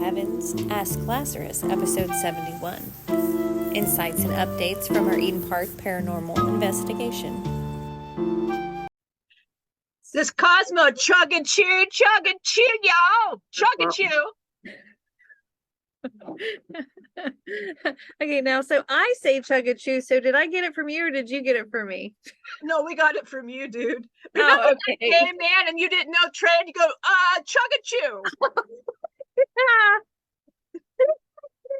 Heavens, Ask Lazarus, episode 71. Insights and updates from our Eden Park Paranormal Investigation. This Cosmo chug and chew, y'all. Chug and chew. Okay, now, so I say chug and chew. So did I get it from you or did you get it from me? No, we got it from you, dude. Oh, okay. Hey, man, and you didn't know trade. You go, chug and chew.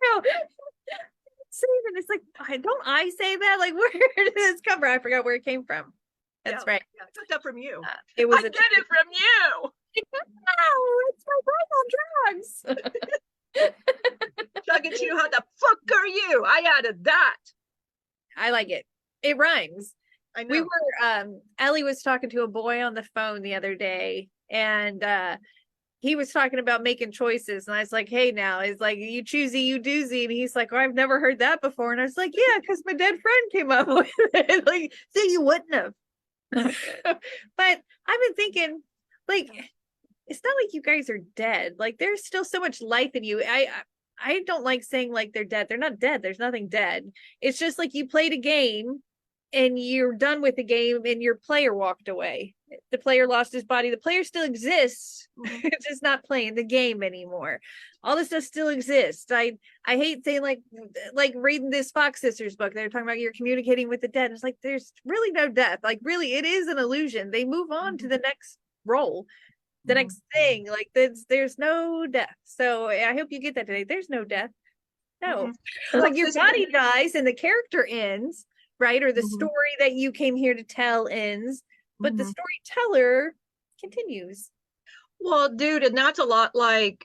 No. It's like, don't I say that? Like, where did this come from? I forgot where it came from. That's right. Yeah, I took that from you. It was I get it from you. No, it's my brain on drugs. Chug and chew, how the fuck are you? I added that. I like it. It rhymes. I know. We were Ellie was talking to a boy on the phone the other day, and he was talking about making choices, and I was like, hey, now it's like, you choosy, you doozy, and he's like, oh, I've never heard that before. And I was like, yeah, because my dead friend came up with it. Like, so you wouldn't have. But I've been thinking, like, it's not like you guys are dead. Like, there's still so much life in you. I don't like saying like they're dead. They're not dead. There's nothing dead. It's just like you played a game and you're done with the game and your player walked away. The player lost his body. The player still exists. It's just not playing the game anymore. All this stuff still exists. I hate saying like reading this Fox Sisters book. They're talking about you're communicating with the dead. It's like there's really no death. Like really, it is an illusion. They move on to the next role, the next thing. Like there's no death. So I hope you get that today. There's no death. No, like your body dies and the character ends, right? Or the story that you came here to tell ends, but the storyteller continues. Well, dude, and that's a lot like,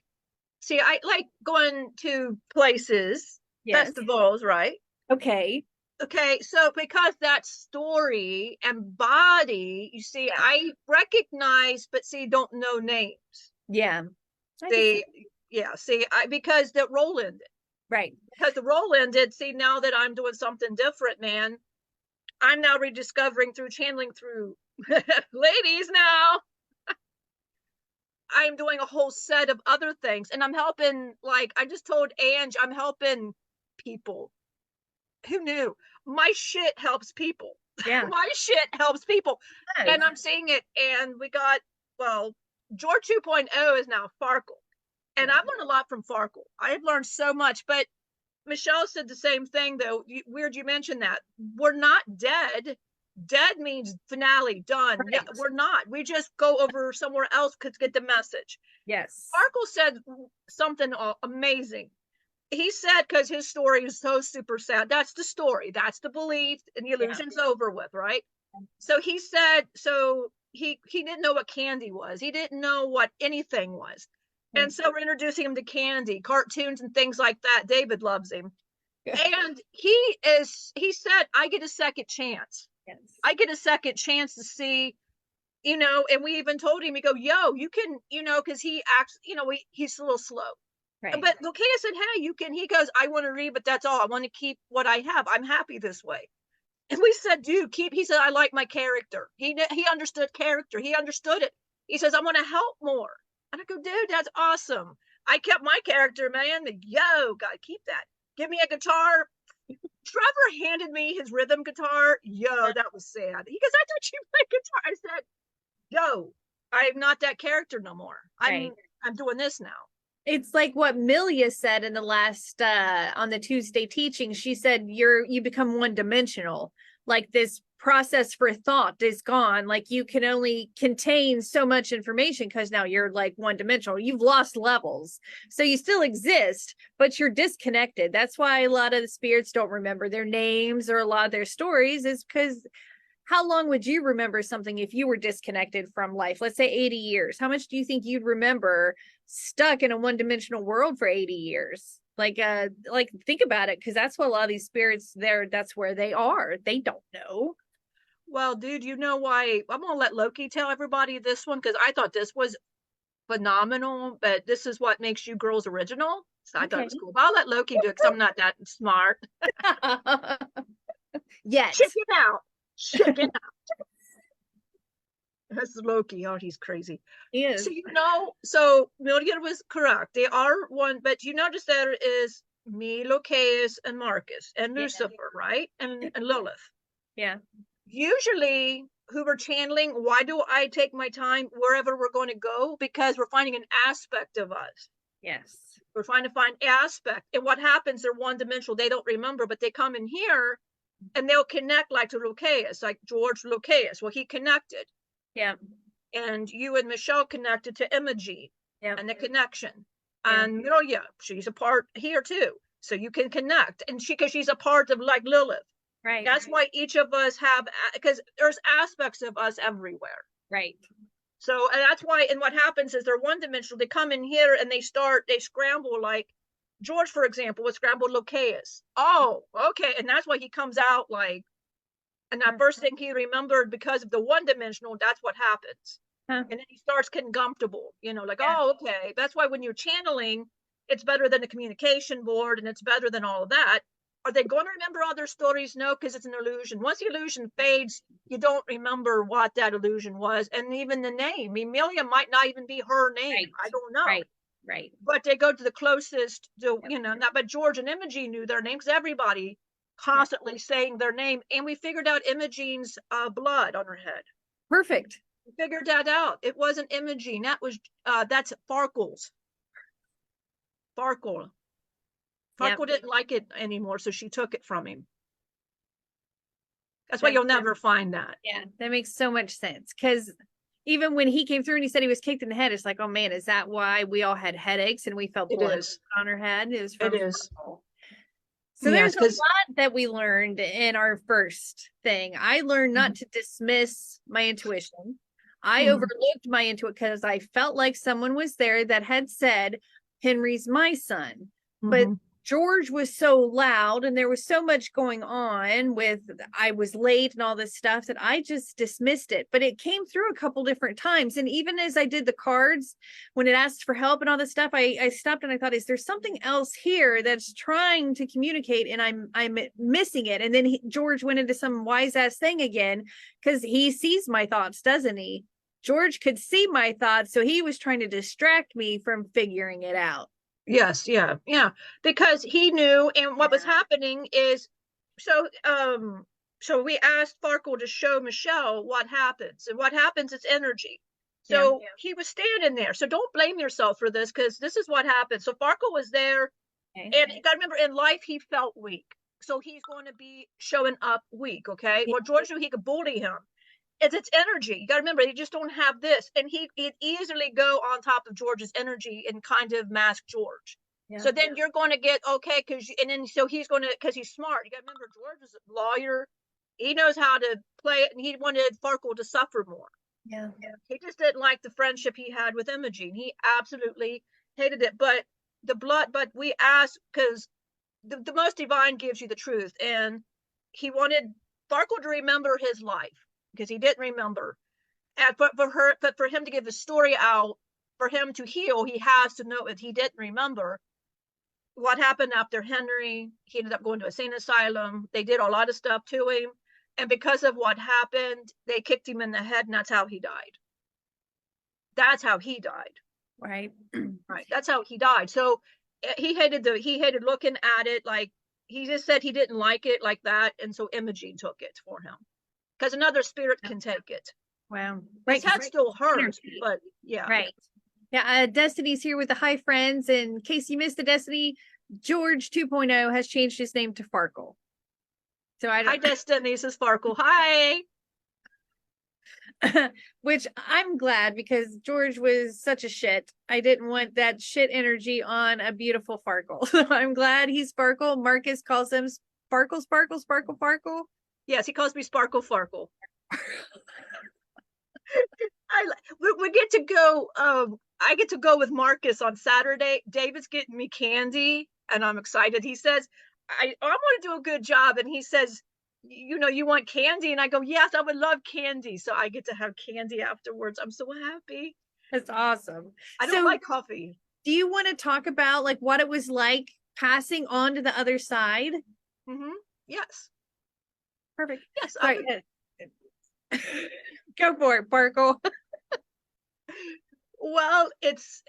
see, I like going to places, festivals, right? Okay. Okay, so because that story and body, you see, I recognize, but see, don't know names. Yeah. See, because the role ended. Right. Because the role ended, see, now that I'm doing something different, man, I'm now rediscovering through channeling through ladies now. I'm doing a whole set of other things, and I'm helping, like, I just told Ange, I'm helping people. Who knew? My shit helps people. Yeah. My shit helps people. Yes. And I'm seeing it, and we got, well, George 2.0 is now Farkle. And I've learned a lot from Farkle. I've learned so much, but Michelle said the same thing, though. Weird you mentioned that. We're not dead. Dead means finale, done. Right. Yeah, we're not. We just go over somewhere else to get the message. Yes. Farkle said something amazing. He said, because his story is so super sad. That's the story. That's the belief, and the illusion's over with, right? So he said, so he didn't know what candy was. He didn't know what anything was. And so we're introducing him to candy, cartoons, and things like that. David loves him. And he said, I get a second chance. Yes. I get a second chance to see, and we even told him, we go, yo, you can, because he acts, he's a little slow. Right. But Lucas said, hey, you can, he goes, I want to read, but that's all. I want to keep what I have. I'm happy this way. And we said, dude, he said, I like my character. He understood character. He understood it. He says, I want to help more. And I go, dude, that's awesome. I kept my character, man. Yo, gotta keep that. Give me a guitar. Trevor handed me his rhythm guitar. Yo, that was sad. He goes, I thought you played guitar. I said, yo, I'm not that character no more. I'm doing this now. It's like what Milia said in the last on the Tuesday teaching. She said you become one-dimensional. Like this process for thought is gone. Like you can only contain so much information because now you're like one-dimensional. You've lost levels. So you still exist, but you're disconnected. That's why a lot of the spirits don't remember their names or a lot of their stories, is because how long would you remember something if you were disconnected from life? Let's say 80 years. How much do you think you'd remember stuck in a one-dimensional world for 80 years? Like think about it, because that's what a lot of these spirits that's where they are. They don't know. Well, dude, you know why? I'm gonna let Loki tell everybody this one, because I thought this was phenomenal, but this is what makes you girls original. So I thought it was cool. But I'll let Loki do it because I'm not that smart. Yes. Check it out. Check it out. That's Loki. Oh, he's crazy. He is. So so Milligan was correct. They are one, but you notice there is me, Locaeus, and Marcus, and Lucifer, right? And Lilith. Yeah. Usually, who we're channeling, why do I take my time wherever we're going to go? Because we're finding an aspect of us. Yes. We're trying to find aspect. And what happens, they're one dimensional. They don't remember, but they come in here and they'll connect like to Locaeus, like George Locaeus. Well, he connected. Yeah. And you and Michelle connected to Imogene and the connection. And Milia, she's a part here too. So you can connect. And because she's a part of like Lilith. Right. That's why each of us have, because there's aspects of us everywhere. Right. So and that's why, and what happens is they're one dimensional. They come in here and they scramble like George, for example, would scramble Locaeus. Oh, okay. And that's why he comes out like, and that first thing he remembered because of the one dimensional, that's what happens. And then he starts getting comfortable, like, oh, okay. That's why when you're channeling, it's better than a communication board and it's better than all of that. Are they going to remember all their stories? No, because it's an illusion. Once the illusion fades, you don't remember what that illusion was. And even the name, Emilia might not even be her name. Right. I don't know. Right. But they go to the closest to, but George and Imogene knew their names. Everybody constantly saying their name. And we figured out Imogene's blood on her head. Perfect. We figured that out. It wasn't Imogene. That's Farkle's. Farkle. Farkle didn't like it anymore, so she took it from him. That's why you'll never find that. Yeah, that makes so much sense. Because even when he came through and he said he was kicked in the head, it's like, oh man, is that why we all had headaches and we felt blood on our head? It was from Farkle. So there's a lot that we learned in our first thing. I learned not to dismiss my intuition. I overlooked my intuition because I felt like someone was there that had said, Henry's my son. But George was so loud and there was so much going on with I was late and all this stuff that I just dismissed it. But it came through a couple different times. And even as I did the cards, when it asked for help and all this stuff, I stopped and I thought, is there something else here that's trying to communicate and I'm missing it? And then George went into some wise ass thing again because he sees my thoughts, doesn't he? George could see my thoughts, so he was trying to distract me from figuring it out. Yes, yeah, because he knew, and what was happening is, so we asked Farkle to show Michelle what happens, and what happens is energy. So he was standing there. So don't blame yourself for this, because this is what happened. So Farkle was there, and you got to remember, in life he felt weak, so he's going to be showing up weak. Okay, well George knew he could bully him. It's energy. You got to remember, they just don't have this. And he'd easily go on top of George's energy and kind of mask George. So then you're going to get, okay, so he's going to, because he's smart. You got to remember, George is a lawyer. He knows how to play it, and he wanted Farkle to suffer more. Yeah. He just didn't like the friendship he had with Imogene. He absolutely hated it. But we asked, because the most divine gives you the truth. And he wanted Farkle to remember his life, because he didn't remember. And but for him to give the story out, for him to heal, he has to know that he didn't remember what happened after Henry. He ended up going to a sane asylum. They did a lot of stuff to him. And because of what happened, they kicked him in the head, and that's how he died. That's how he died. Right. Right. That's how he died. So he hated looking at it. Like, he just said he didn't like it like that. And so Imogene took it for him. Because another spirit can take it. Wow. His head still hurts, but yeah. Right. Yeah. Destiny's here with the Hi Friends. In case you missed the Destiny, George 2.0 has changed his name to Farkle. So hi, Destiny, this is Farkle. Hi. Which I'm glad, because George was such a shit. I didn't want that shit energy on a beautiful Farkle. So I'm glad he's Farkle. Marcus calls him Sparkle. Yes, he calls me Sparkle Farkle. We get to go. I get to go with Marcus on Saturday. David's getting me candy, and I'm excited. He says, I want to do a good job. And he says, you want candy? And I go, yes, I would love candy. So I get to have candy afterwards. I'm so happy. That's awesome. I don't like coffee. Do you want to talk about like what it was like passing on to the other side? Yes. Perfect. Yes. Go for it, Farkle. Well, it's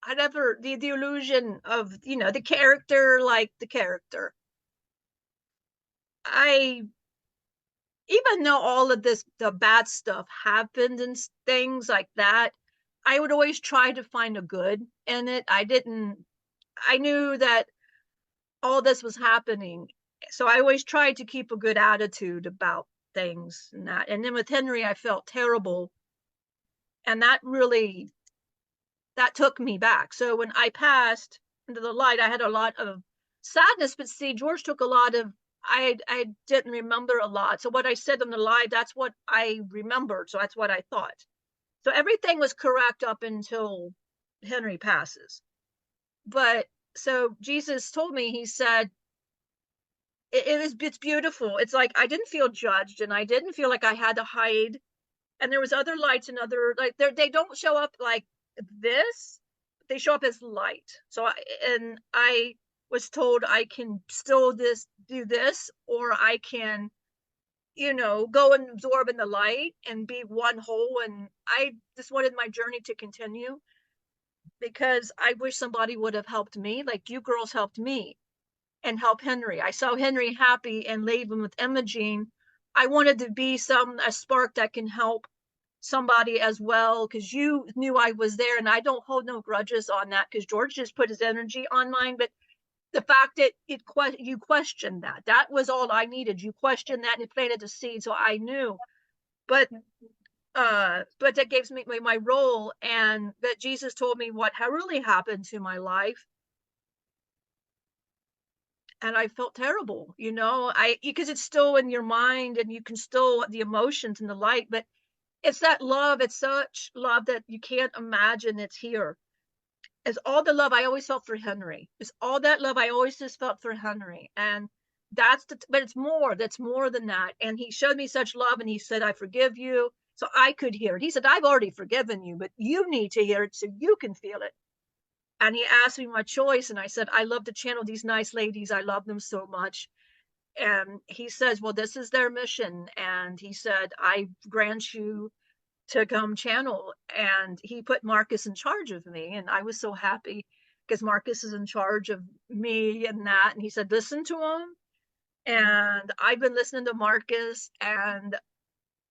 whatever, the illusion of, the character, like the character. I Even though all of the bad stuff happened and things like that, I would always try to find a good in it. I knew that all this was happening. So I always tried to keep a good attitude about things and that. And then with Henry, I felt terrible. And that took me back. So when I passed into the light, I had a lot of sadness. But see, George took a lot of, I didn't remember a lot. So what I said in the light, that's what I remembered. So that's what I thought. So everything was correct up until Henry passes. But so Jesus told me, he said, it's beautiful. It's like I didn't feel judged, and I didn't feel like I had to hide. And there was other lights and other, like, they don't show up like this. They show up as light. So I was told I can still do this, or I can, go and absorb in the light and be one whole. And I just wanted my journey to continue, because I wish somebody would have helped me, like you girls helped me and help Henry. I saw Henry happy and leaving with Imogene. I wanted to be a spark that can help somebody as well, because you knew I was there, and I don't hold no grudges on that, because George just put his energy on mine. But the fact that you questioned that was all I needed. You questioned that and it planted a seed, so I knew. But that gives me my role, and that Jesus told me what really happened to my life. And I felt terrible, because it's still in your mind, and you can still, the emotions and the light. But it's that love. It's such love that you can't imagine. It's here. It's all the love I always felt for Henry. It's all that love I always just felt for Henry. And but it's more. That's more than that. And he showed me such love, and he said, I forgive you. So I could hear it. He said, I've already forgiven you, but you need to hear it so you can feel it. And he asked me my choice, and I said, I love to channel these nice ladies. I love them so much. And he says, well, this is their mission. And he said, I grant you to come channel. And he put Marcus in charge of me. And I was so happy, because Marcus is in charge of me and that. And he said, listen to him. And I've been listening to Marcus.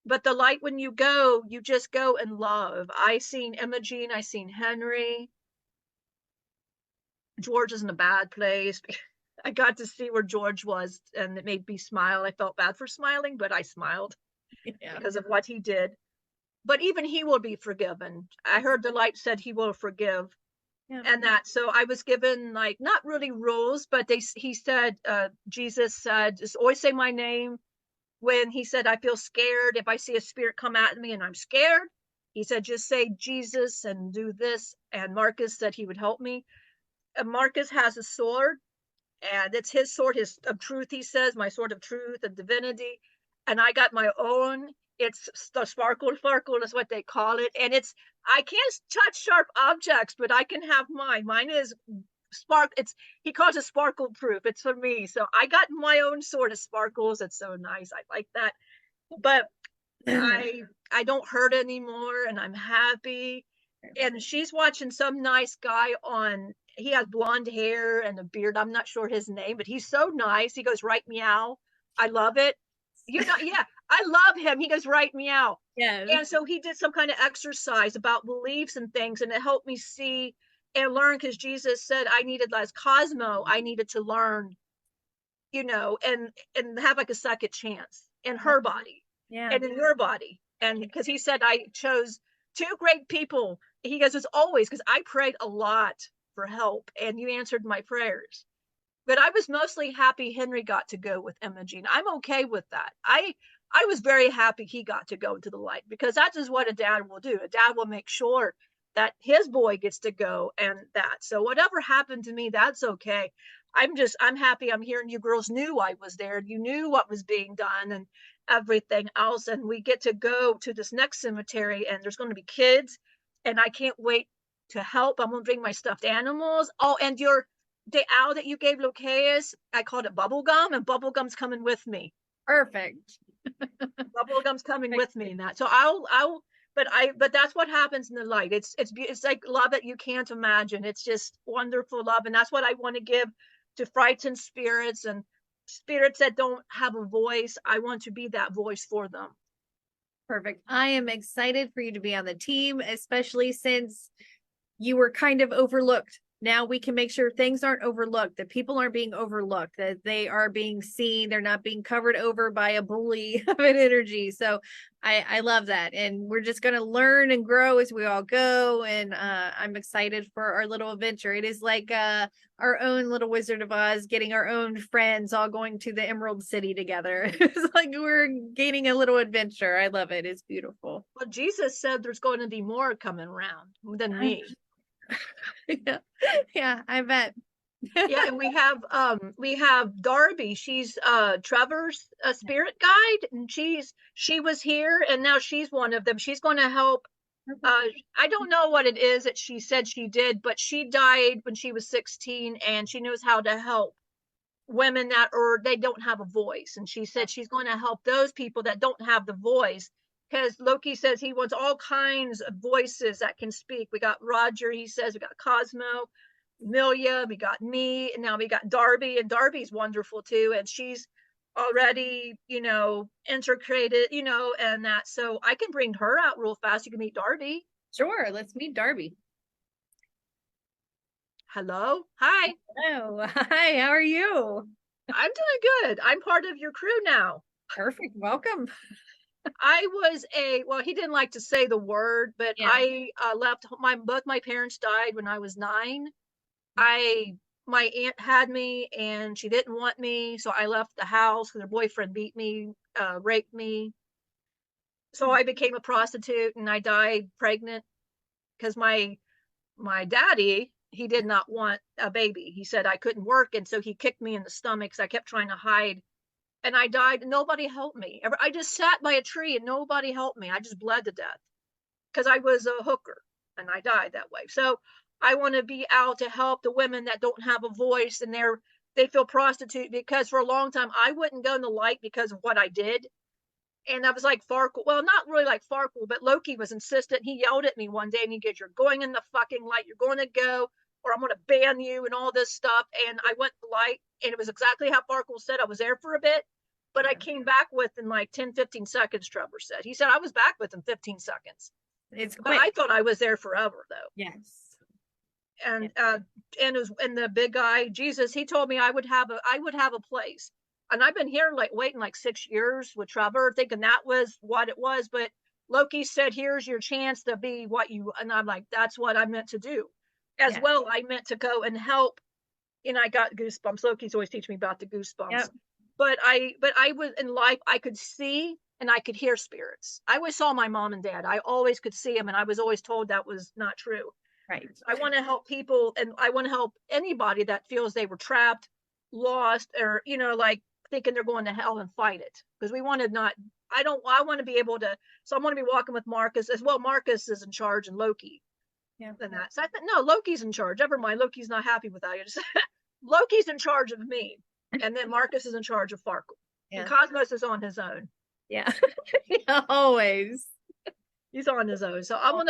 But the light, when you go, you just go and love. I seen Imogene, I seen Henry. George is in a bad place. I got to see where George was, and it made me smile. I felt bad for smiling, but I smiled because of what he did. But even he will be forgiven. I heard the light said he will forgive. And that, so I was given, like, not really rules, but he said, Jesus said, just always say my name. When he said, I feel scared, if I see a spirit come at me and I'm scared, he said, just say Jesus and do this. And Marcus said he would help me. And Marcus has a sword, and it's his sword, of truth, he says, my sword of truth and divinity. And I got my own. It's the Farkle is what they call it. And I can't touch sharp objects, but I can have mine. Mine is he calls it sparkle proof. It's for me. So I got my own sword of sparkles. It's so nice. I like that. But I don't hurt anymore, and I'm happy. And she's watching some nice guy he has blonde hair and a beard. I'm not sure his name, but he's so nice. He goes, right meow. I love it. Yeah, I love him. He goes, right meow. Yeah. And so he did some kind of exercise about beliefs and things, and it helped me see and learn, because Jesus said I needed, as Cosmo, I needed to learn, and have like a second chance in her body and in your body. And because he said I chose two great people. He goes, it's always, because I prayed a lot for help, and you answered my prayers. But I was mostly happy Henry got to go with Imogene. I'm okay with that. I was very happy he got to go into the light, because that is what a dad will do. A dad will make sure that his boy gets to go, and that. So whatever happened to me, that's okay. I'm happy I'm here, and you girls knew I was there. You knew what was being done and everything else. And we get to go to this next cemetery, and there's going to be kids, and I can't wait to help. I'm going to bring my stuffed animals. Oh, and your the owl that you gave Locaus, I called it Bubblegum, and Bubblegum's coming with me. Perfect. Bubblegum's coming with me in that. So but that's what happens in the light. It's like love that you can't imagine. It's just wonderful love. And that's what I want to give to frightened spirits and spirits that don't have a voice. I want to be that voice for them. Perfect. I am excited for you to be on the team, especially since you were kind of overlooked. Now we can make sure things aren't overlooked, that people aren't being overlooked, that they are being seen. They're not being covered over by a bully of an energy. So I love that. And we're just going to learn and grow as we all go. And I'm excited for our little adventure. It is like our own little Wizard of Oz, getting our own friends all going to the Emerald City together. It's like we're gaining a little adventure. I love it. It's beautiful. Well, Jesus said there's going to be more coming around than me. Yeah, I bet. Yeah, and we have Darby. She's Trevor's spirit guide, and she was here, and now she's one of them. She's going to help. I don't know what it is that she said she did, but she died when she was 16, and she knows how to help women that they don't have a voice. And she said she's going to help those people that don't have the voice, because Loki says he wants all kinds of voices that can speak. We got Roger, he says, we got Cosmo, Milia, we got me, and now we got Darby, and Darby's wonderful too. And she's already, integrated, and that. So I can bring her out real fast. You can meet Darby. Sure, let's meet Darby. Hello. Hi. Hello. Hi, how are you? I'm doing good. I'm part of your crew now. Perfect. Welcome. I was he didn't like to say the word, but yeah. I left both my parents died when I was 9. My aunt had me and she didn't want me, so I left the house because her boyfriend beat me, raped me. So I became a prostitute and I died pregnant because my daddy, he did not want a baby. He said I couldn't work, and so he kicked me in the stomach because I kept trying to hide. And I died, and nobody helped me. I just sat by a tree and nobody helped me. I just bled to death because I was a hooker and I died that way. So I want to be out to help the women that don't have a voice and they feel prostitute, because for a long time I wouldn't go in the light because of what I did. And I was like Farkle. Well, not really like Farkle, but Loki was insistent. He yelled at me one day and he goes, "You're going in the fucking light. You're going to go, or I'm going to ban you," and all this stuff. And I went to the light, and it was exactly how Farkle said. I was there for a bit, but I came back within like 10, 15 seconds, Trevor said. He said I was back within 15 seconds. It's quick. But I thought I was there forever, though. Yes. And and the big guy, Jesus, he told me I would have a place. And I've been here waiting 6 years with Trevor, thinking that was what it was. But Loki said, "Here's your chance to be what you," and I'm like, that's what I meant to do. As well, I meant to go and help. And I got goosebumps. Loki's always teaching me about the goosebumps. Yep. But I was in life, I could see and I could hear spirits. I always saw my mom and dad. I always could see them, and I was always told that was not true. Right. I want to help people, and I want to help anybody that feels they were trapped, lost, or thinking they're going to hell, and fight it. Because I want to be able to, so I want to be walking with Marcus as well. Marcus is in charge, and Loki. Yeah. And that. So I thought, no, Loki's in charge. Never mind. Loki's not happy with that. Loki's in charge of me. And then Marcus is in charge of Farkle. Yeah. And Cosmos is on his own. Yeah. Yeah, always. He's on his own. So I'll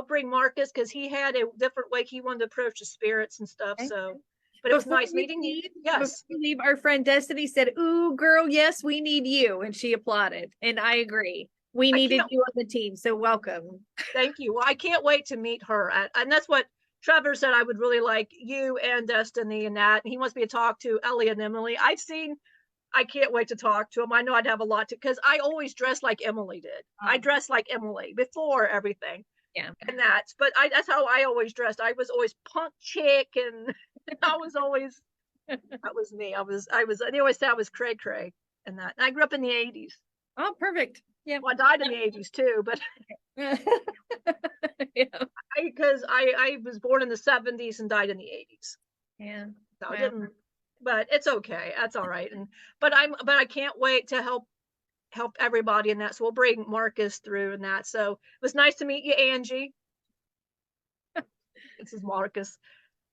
bring Marcus, because he had a different way he wanted to approach the spirits and stuff. Okay. So but it was nice meeting you. Yes. Before we leave, our friend Destiny said, "Ooh, girl, yes, we need you." And she applauded. And I agree. We needed you on the team. So welcome. Thank you. Well, I can't wait to meet her. And that's what Trevor said. I would really like you and Destiny and that. And he wants me to talk to Ellie and Emily. I can't wait to talk to him. I know I'd have a lot to, because I always dressed like Emily did. I dressed like Emily before everything. Yeah. And that's how I always dressed. I was always punk chick, and I was always, that was me. They always say I was cray cray and that. And I grew up in the 80s. Oh, perfect. Yeah. Well, I died in the 80s too, but because I was born in the 70s and died in the 80s. Yeah. So I didn't, but it's okay. That's all right. But I can't wait to help everybody in that. So we'll bring Marcus through and that. So it was nice to meet you, Angie. This is Marcus.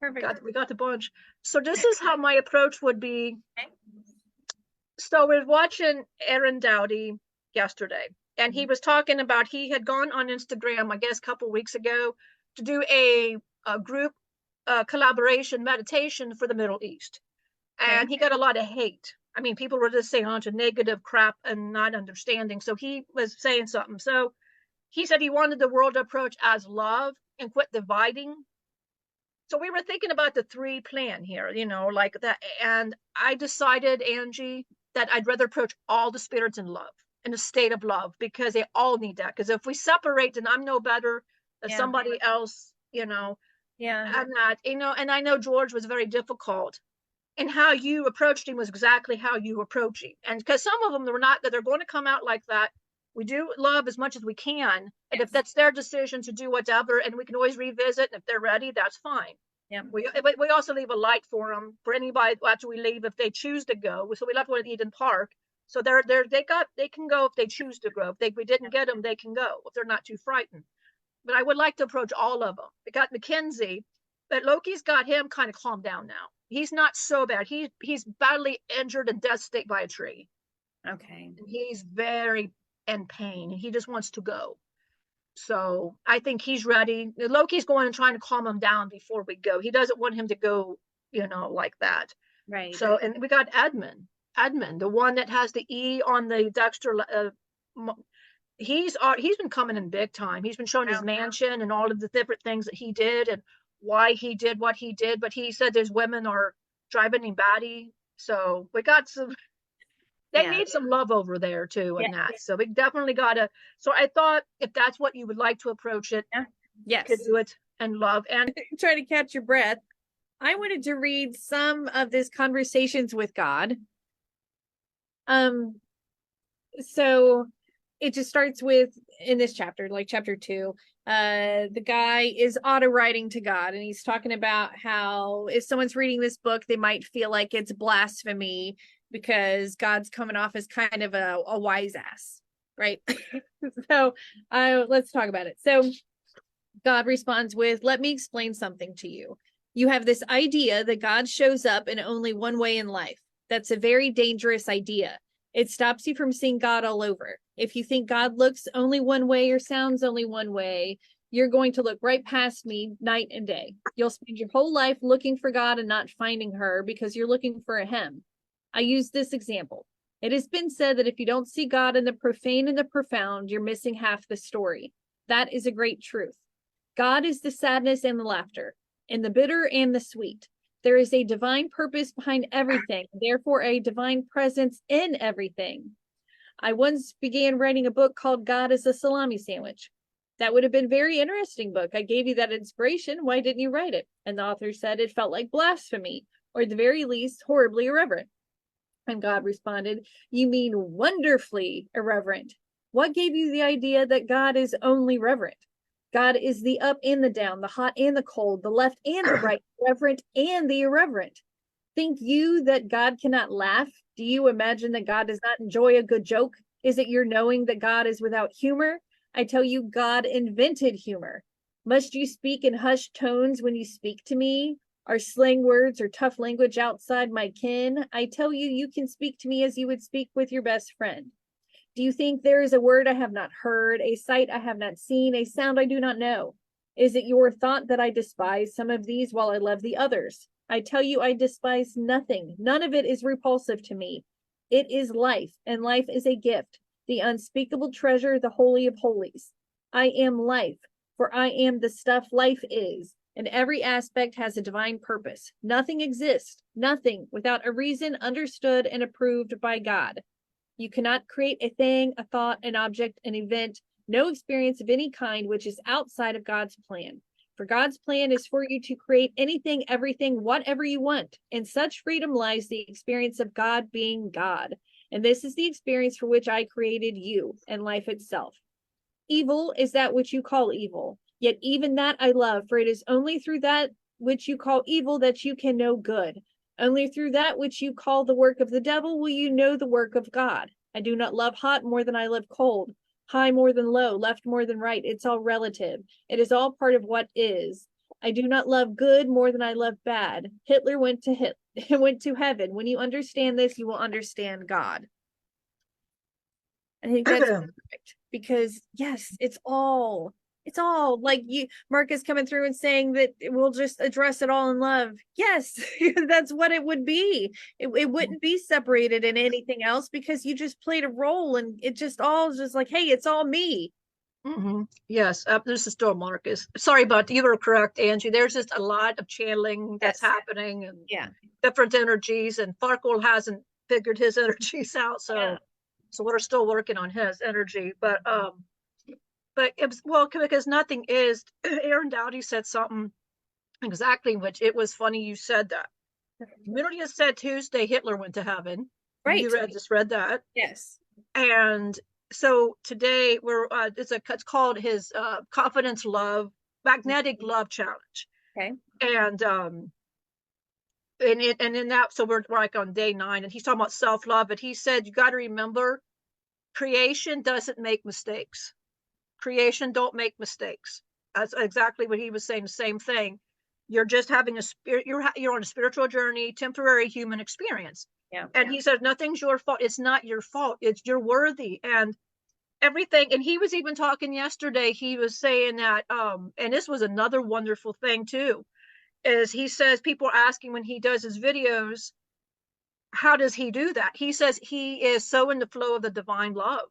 Perfect. We got the bunch. So this is how my approach would be. Okay. So we're watching Aaron Dowdy yesterday, and he was talking about he had gone on Instagram, I guess, a couple weeks ago to do a group collaboration meditation for the Middle East, and he got a lot of hate. I mean, people were just saying a bunch of negative crap and not understanding. So he was saying something. So he said he wanted the world to approach as love and quit dividing. So we were thinking about the 3 plan here, like that. And I decided, Angie, that I'd rather approach all the spirits in love, in a state of love, because they all need that. Because if we separate, then I'm no better than somebody else, Yeah. and that, and I know George was very difficult. And how you approached him was exactly how you approach him. And because some of them were not, that they're going to come out like that. We do love as much as we can. And if that's their decision to do whatever, and we can always revisit, and if they're ready, that's fine. Yeah. But we also leave a light for them, for anybody after we leave, if they choose to go. So we left one at Eden Park. So they can go if they choose to go. If we didn't get them, they can go if they're not too frightened. But I would like to approach all of them. We got Mackenzie, but Loki's got him kind of calmed down now. He's not so bad. He's badly injured and death state by a tree. Okay. And he's very in pain. He just wants to go. So I think he's ready. Loki's going and trying to calm him down before we go. He doesn't want him to go, like that. Right. So, and we got Edmund, the one that has the E on the Dexter. He's been coming in big time. He's been showing his mansion and all of the different things that he did and why he did what he did. But he said there's women are driving him batty. So we got some. They need some love over there too, and that. So we definitely gotta. So I thought if that's what you would like to approach it, yes, you could do it and love and try to catch your breath. I wanted to read some of this Conversations with God. So it just starts with, in this chapter, like chapter 2, the guy is auto writing to God, and he's talking about how if someone's reading this book, they might feel like it's blasphemy because God's coming off as kind of a wise ass, right? So let's talk about it. So God responds with, "Let me explain something to you. You have this idea that God shows up in only one way in life. That's a very dangerous idea. It stops you from seeing God all over. If you think God looks only one way or sounds only one way, you're going to look right past me night and day. You'll spend your whole life looking for God and not finding her because you're looking for a him. I use this example. It has been said that if you don't see God in the profane and the profound, you're missing half the story. That is a great truth. God is the sadness and the laughter, and the bitter and the sweet. There is a divine purpose behind everything, therefore a divine presence in everything. I once began writing a book called God is a Salami Sandwich. That would have been a very interesting book. I gave you that inspiration. Why didn't you write it?" And the author said it felt like blasphemy, or at the very least, horribly irreverent. And God responded, "You mean wonderfully irreverent. What gave you the idea that God is only reverent? God is the up and the down, the hot and the cold, the left and the right, reverent and the irreverent. Think you that God cannot laugh? Do you imagine that God does not enjoy a good joke? Is it your knowing that God is without humor? I tell you, God invented humor. Must you speak in hushed tones when you speak to me? Are slang words or tough language outside my ken? I tell you, you can speak to me as you would speak with your best friend. Do you think there is a word I have not heard, a sight I have not seen, a sound I do not know? Is it your thought that I despise some of these while I love the others? I tell you, I despise nothing. None of it is repulsive to me. It is life, and life is a gift, the unspeakable treasure, the holy of holies. I am life, for I am the stuff life is, and every aspect has a divine purpose. Nothing exists, nothing, without a reason understood and approved by God. You cannot create a thing, a thought, an object, an event, no experience of any kind which is outside of God's plan. For God's plan is for you to create anything, everything, whatever you want. In such freedom lies the experience of God being God. And this is the experience for which I created you and life itself. Evil is that which you call evil. Yet even that I love, for it is only through that which you call evil that you can know good. Only through that which you call the work of the devil will you know the work of God. I do not love hot more than I love cold, high more than low, left more than right. It's all relative. It is all part of what is. I do not love good more than I love bad. Hitler went to went to heaven. When you understand this, you will understand God. I think that's perfect because yes, it's all like Mark is coming through and saying that we'll just address it all in love. Yes, that's what it would be. It wouldn't be separated in anything else because you just played a role and it just all just like, hey, it's all me. Yes, this is still Marcus. Sorry, but you were correct, Angie. There's just a lot of channeling that's happening and different energies, and Farkle hasn't figured his energies out, so we're still working on his energy. But it was because nothing is. Aaron Dowdy said something exactly, which it was funny you said that. Community has said Tuesday Hitler went to heaven. Right. You just read that. Yes. And so today it's called his confidence love magnetic love challenge. Okay. And in that, so we're like on day 9, and he's talking about self-love, but he said you got to remember creation doesn't make mistakes. Creation don't make mistakes. That's exactly what he was saying, the same thing. You're just having a spirit, you're on a spiritual journey, temporary human experience. And he said nothing's your fault. It's not your fault. It's you're worthy and everything. And he was even talking yesterday, he was saying that and this was another wonderful thing too, is he says people are asking when he does his videos, how does he do that? He says he is so in the flow of the divine love.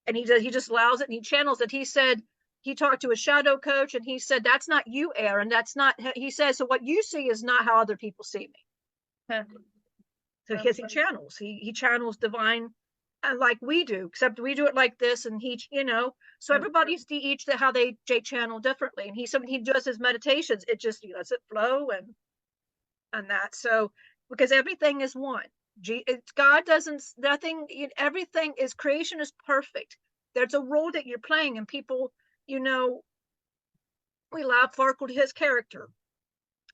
And he just allows it and he channels it. He said he talked to a shadow coach and he said, that's not you, Aaron. That's not, he says, so what you see is not how other people see me. So because he channels divine like we do, except we do it like this. And he, so everybody's each how they channel differently. And he said when he does his meditations, it just lets it flow and that. So because everything is one. God doesn't, nothing, everything is, creation is perfect. There's a role that you're playing, and people, we allowed Farkle to his character.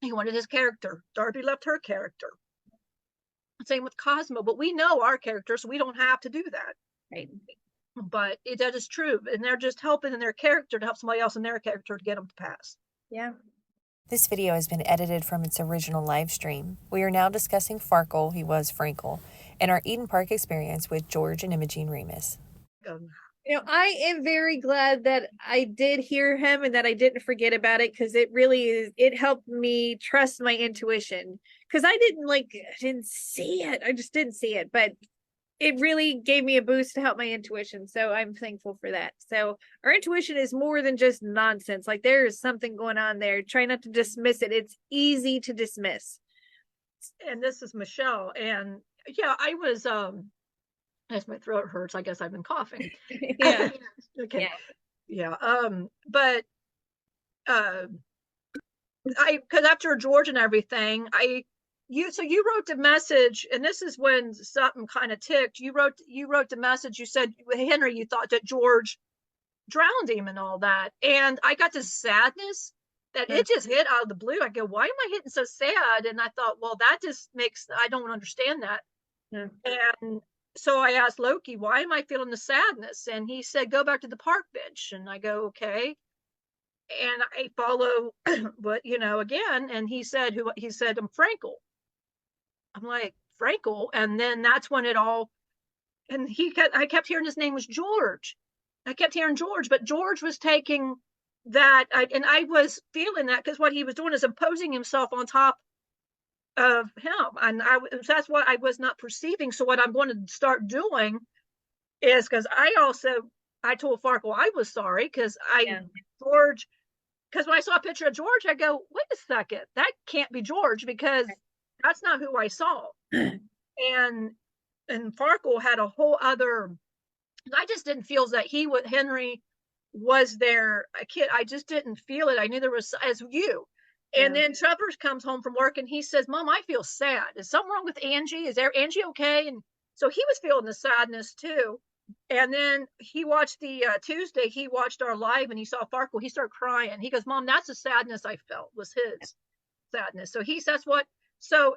He wanted his character. Darby left her character. Same with Cosmo, but we know our characters, so we don't have to do that. Right. But that is true, and they're just helping in their character to help somebody else in their character to get them to pass. Yeah. This video has been edited from its original live stream. We are now discussing Farkle, he was Frankle, and our Eden Park experience with George and Imogene Remus. I am very glad that I did hear him and that I didn't forget about it, because it helped me trust my intuition, because I didn't see it. I just didn't see it, but it really gave me a boost to help my intuition. So I'm thankful for that. So our intuition is more than just nonsense. Like there is something going on there. Try not to dismiss it. It's easy to dismiss. And this is Michelle. And I was, as my throat hurts, I guess I've been coughing. Yeah. Okay. Yeah. But, because after George and everything, you wrote the message, and this is when something kind of ticked. You wrote the message. You said, Henry, you thought that George drowned him and all that. And I got this sadness that it just hit out of the blue. I go, why am I hitting so sad? And I thought, well, that just I don't understand that. And so I asked Loki, why am I feeling the sadness? And he said, go back to the park bench. And I go, okay. And I follow what, again. And he said, I'm Frankle. I'm like, Frankle. And then that's when it all, and I kept hearing his name was George. I kept hearing George, but George was taking that. And I was feeling that because what he was doing is imposing himself on top of him. And that's what I was not perceiving. So what I'm going to start doing is, because I told Farkle I was sorry because George, because when I saw a picture of George, I go, wait a second, that can't be George, because that's not who I saw. and Farkle had a whole other, I just didn't feel that Henry was there a kid. I just didn't feel it. I knew there was, as you. And then Trevor comes home from work and he says, Mom, I feel sad. Is something wrong with Angie? Is Angie okay? And so he was feeling the sadness too. And then he watched Tuesday, he watched our live and he saw Farkle. He started crying. He goes, Mom, that's the sadness I felt, was his sadness. So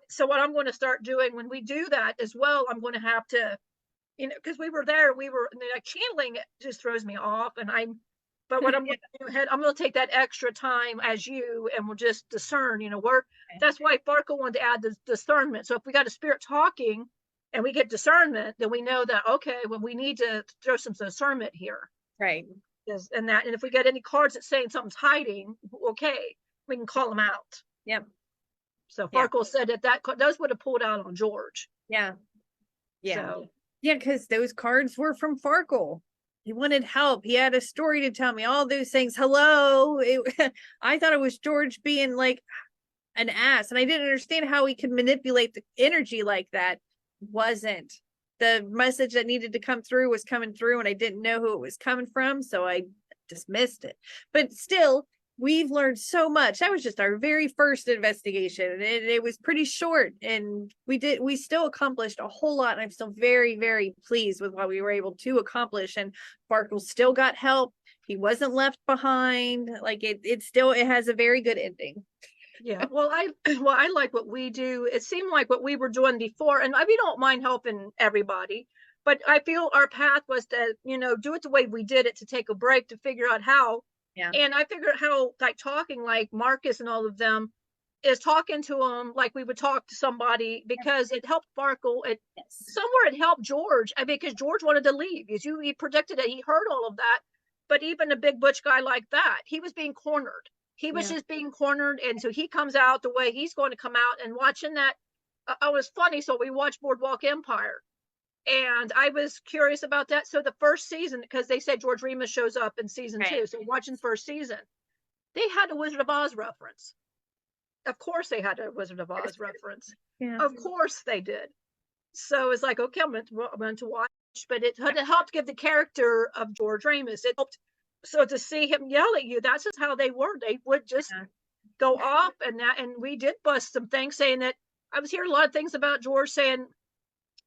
so what I'm going to start doing when we do that as well, I'm going to have to, because we were there, channeling just throws me off. And But what I'm going to do ahead, I'm going to take that extra time as you, and we'll just discern. That's why Farkle wanted to add the discernment. So if we got a spirit talking, and we get discernment, then we know that okay, when we need to throw some discernment here, Right. And if we get any cards that saying something's hiding, okay, we can call them out. Yep. So Farkle said that those would have pulled out on George. Yeah. Yeah. So, yeah, because those cards were from Farkle. He wanted help. He had a story to tell me, all those things. Hello. I thought it was George being like an ass, and I didn't understand how he could manipulate the energy like that. Wasn't. The message that needed to come through was coming through, and I didn't know who it was coming from, so I dismissed it. But still, we've learned so much. That was just our very first investigation, and it was pretty short, and we still accomplished a whole lot, and I'm still very, very pleased with what we were able to accomplish. And Farkle still got help. He wasn't left behind. Like it has a very good ending. Yeah, well, I like what we do. It seemed like what we were doing before, and we don't mind helping everybody, but I feel our path was to, do it the way we did it, to take a break, to figure out how. Yeah. And I figured how, like, talking like Marcus and all of them is talking to them like we would talk to somebody, because it helped Farkle. Somewhere it helped George, because George wanted to leave. He predicted it. He heard all of that, but even a big butch guy like that, he was being cornered. He was just being cornered, and so he comes out the way he's going to come out. And watching that, it was funny. So we watched Boardwalk Empire, and I was curious about that. So the first season, because they said George Remus shows up in season 2, so watching first season, they had a Wizard of Oz reference. Of course they had a Wizard of Oz reference. Yeah. Of course they did. So it's like, okay, I'm going to watch, but it helped give the character of George Remus. It helped. So to see him yell at you, that's just how they were. They would just go off, and we did bust some things, saying that I was hearing a lot of things about George saying,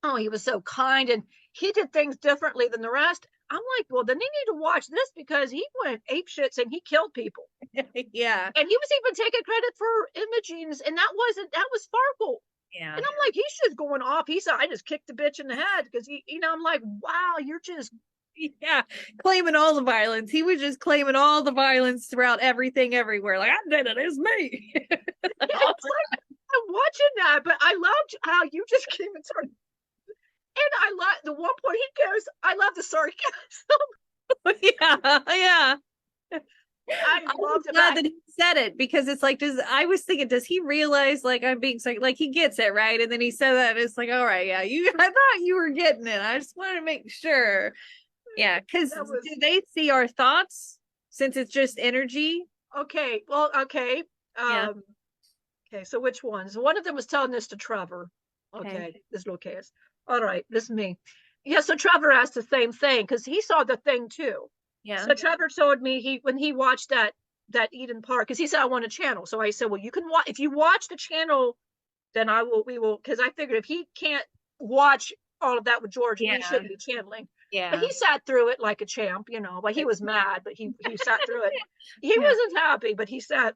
oh, he was so kind and he did things differently than the rest. I'm like, well, then they need to watch this, because he went apeshit and he killed people. Yeah. And he was even taking credit for Imogene's, and that was Farkle. Yeah. And I'm like, he's just going off. He said, I just kicked the bitch in the head, because I'm like, wow, you're just claiming all the violence. He was just claiming all the violence throughout everything, everywhere. Like, I did it, it's me. It's like, I'm watching that, but I loved how you just came and started. And I love the one point he goes, I love the sarcasm. Yeah. I loved it. Glad that he said it, because it's like, I was thinking, does he realize, like, I'm being like he gets it, right? And then he said that, and it's like, all right, yeah, I thought you were getting it. I just wanted to make sure. Yeah, because do they see our thoughts, since it's just energy? Okay, well, okay. Okay, so which ones? One of them was telling this to Trevor. Okay, this little case. All right, this is me. Yeah, so Trevor asked the same thing, because he saw the thing too. Yeah. So Trevor told me when he watched that Eden Park, because he said I want a channel. So I said, well, you can watch, if you watch the channel, then we will, because I figured if he can't watch all of that with George, he shouldn't be channeling. Yeah. But he sat through it like a champ, but he was mad, but he sat through it. He wasn't happy, but he sat.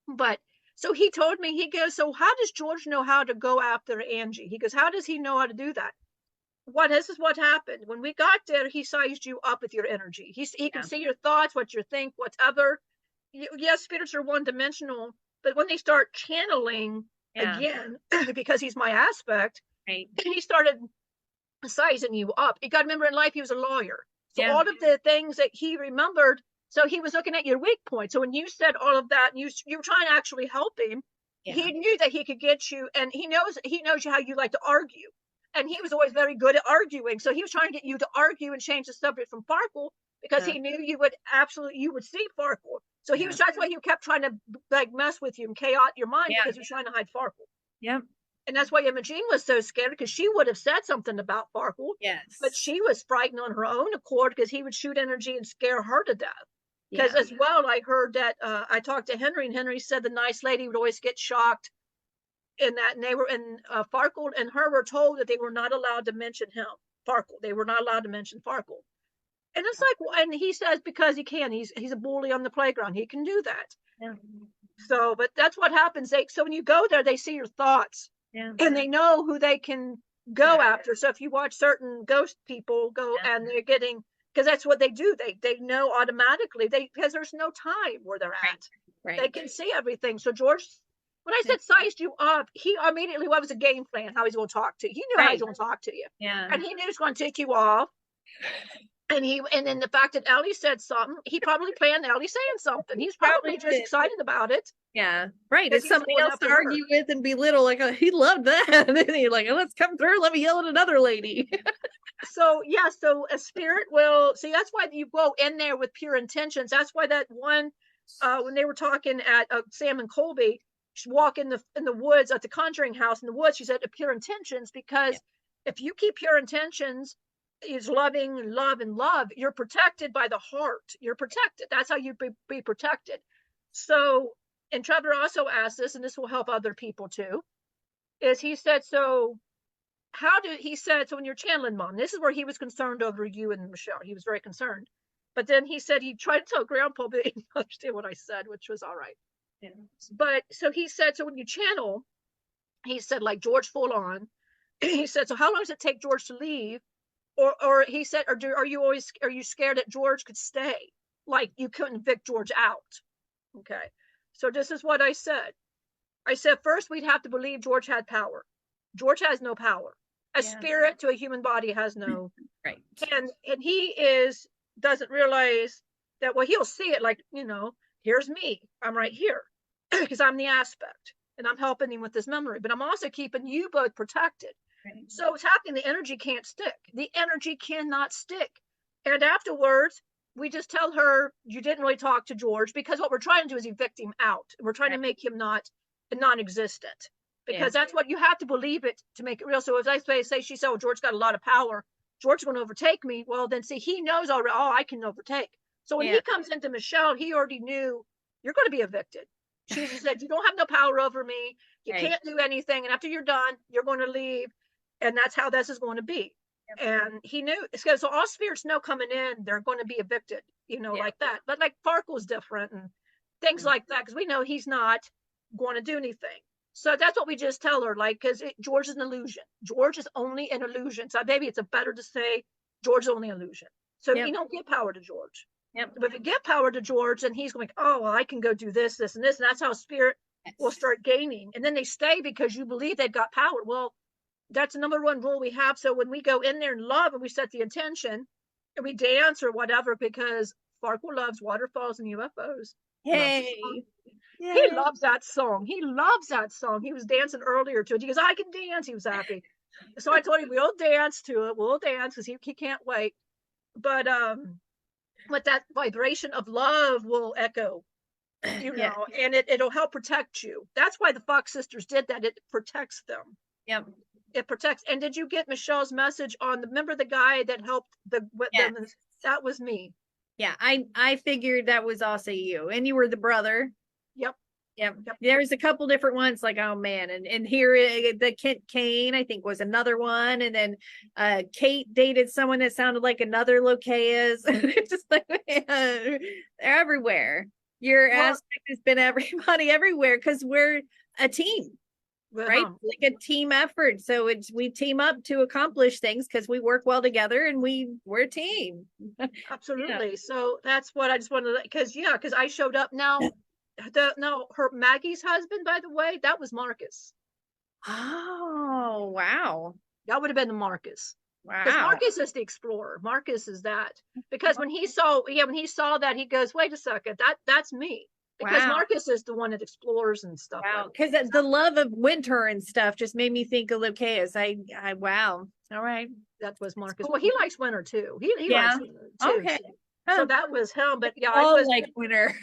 But so he told me, he goes, so how does George know how to go after Angie? He goes, how does he know how to do that? This is what happened. When we got there, he sized you up with your energy. He can see your thoughts, what you think, whatever. Yes, spirits are one-dimensional, but when they start channeling again, because he's my aspect, he started sizing you up. You got to remember, in life he was a lawyer, so all of the things that he remembered, so he was looking at your weak point. So when you said all of that, and you were trying to actually help him, he knew that he could get you, and he knows how you like to argue, and he was always very good at arguing. So he was trying to get you to argue and change the subject from Farkle, because he knew you would see Farkle. So that's why he kept trying to like mess with you and chaos your mind, because he was trying to hide Farkle. Yep. And that's why Imogene was so scared, because she would have said something about Farkle. Yes. But she was frightened on her own accord, because he would shoot energy and scare her to death. Because as well, I heard that I talked to Henry, and Henry said the nice lady would always get shocked in that. And Farkle and her were told that they were not allowed to mention him, Farkle. They were not allowed to mention Farkle. And it's like, and he says because he can, he's a bully on the playground. He can do that. Yeah. So, but that's what happens. So when you go there, they see your thoughts. Yeah. And they know who they can go after. So if you watch certain ghost people go and they're getting because that's what they do. They know automatically, because there's no time where they're at. Right. They can see everything. So George, when I said sized you up, he immediately, what was a game plan, how he's going to talk to you. He knew how he's going to talk to you. Yeah. And he knew he was going to take you off. And then the fact that Ellie said something, he probably planned Ellie saying something. He's probably just excited about it. Yeah, right. It's He's somebody going else after to her. argue with and belittle. Like, oh, he loved that. And then you're like, oh, let's come through. Let me yell at another lady. So yeah, so a spirit will see. That's why you go in there with pure intentions. That's why that one, when they were talking at Sam and Colby, she walk in the woods at the Conjuring house in the woods. She said pure intentions, because if you keep pure intentions, is loving love and love, you're protected by the heart. You're protected. That's how you be protected. So, and Trevor also asked this, and this will help other people too, is he said, so he said, so when you're channeling, Mom, this is where he was concerned over you and Michelle. He was very concerned. But then he said he tried to tell Grandpa, but he didn't understand what I said, which was all right. Yeah. But so he said, so when you channel, he said, like George full on, he said, so how long does it take George to leave? Or he said, are you scared that George could stay? Like you couldn't evict George out. Okay. So this is what I said. I said, first, we'd have to believe George had power. George has no power. A spirit to a human body has no. Right. And he doesn't realize that, well, he'll see it like, here's me. I'm right here because I'm the aspect and I'm helping him with this memory, but I'm also keeping you both protected. Right. So it's happening. The energy can't stick. The energy cannot stick. And afterwards, we just tell her, you didn't really talk to George, because what we're trying to do is evict him out. We're trying to make him non-existent, because that's what you have to believe it to make it real. So as I say, she said, oh, George got a lot of power. George is going to overtake me. Well, then see, he knows already, oh, I can overtake. So when he comes into Michelle, he already knew you're going to be evicted. She said, you don't have no power over me. You can't do anything. And after you're done, you're going to leave. And that's how this is going to be. And he knew. So all spirits know coming in, they're going to be evicted, like that. But like Farkle's different and things like that, because we know he's not going to do anything. So that's what we just tell her, like, because George is an illusion. George is only an illusion. So maybe it's better to say George is only an illusion. So you don't give power to George. But if you give power to George, then he's going, oh, well, I can go do this, this, and this. And that's how spirit will start gaining. And then they stay because you believe they've got power. Well, that's the number one rule we have. So when we go in there and love and we set the intention and we dance or whatever, because Farkle loves waterfalls and UFOs. Hey. He loves that song. He loves that song. He was dancing earlier to it. He goes, I can dance. He was happy. So I told him, we'll dance to it. We'll dance because he can't wait. But that vibration of love will echo, and it'll help protect you. That's why the Fox sisters did that. It protects them. Yep. It protects. And did you get Michelle's message on remember the guy that helped them? That was me. Yeah, I figured that was also you, and you were the brother. Yep. There's a couple different ones, like, oh man, and here the Kent Kane, I think, was another one, and then Kate dated someone that sounded like another Locaeus. Just like they're everywhere. Your aspect has been everybody everywhere, because we're a team. Right, like a team effort. So we team up to accomplish things because we work well together, and we're a team. Absolutely. So that's what I just wanted to, because I showed up now. Her Maggie's husband, by the way, that was Marcus. Oh wow, that would have been the Marcus. Wow, because Marcus is the explorer. Marcus is that, because when he saw that, he goes, wait a second, that's me. Because Marcus is the one that explores and stuff. Wow, because the love of winter and stuff just made me think of Locaeus. I wow. All right, that was Marcus. Cool. Well, he likes winter too. He likes winter too. Okay, so that was him. But I was like winter.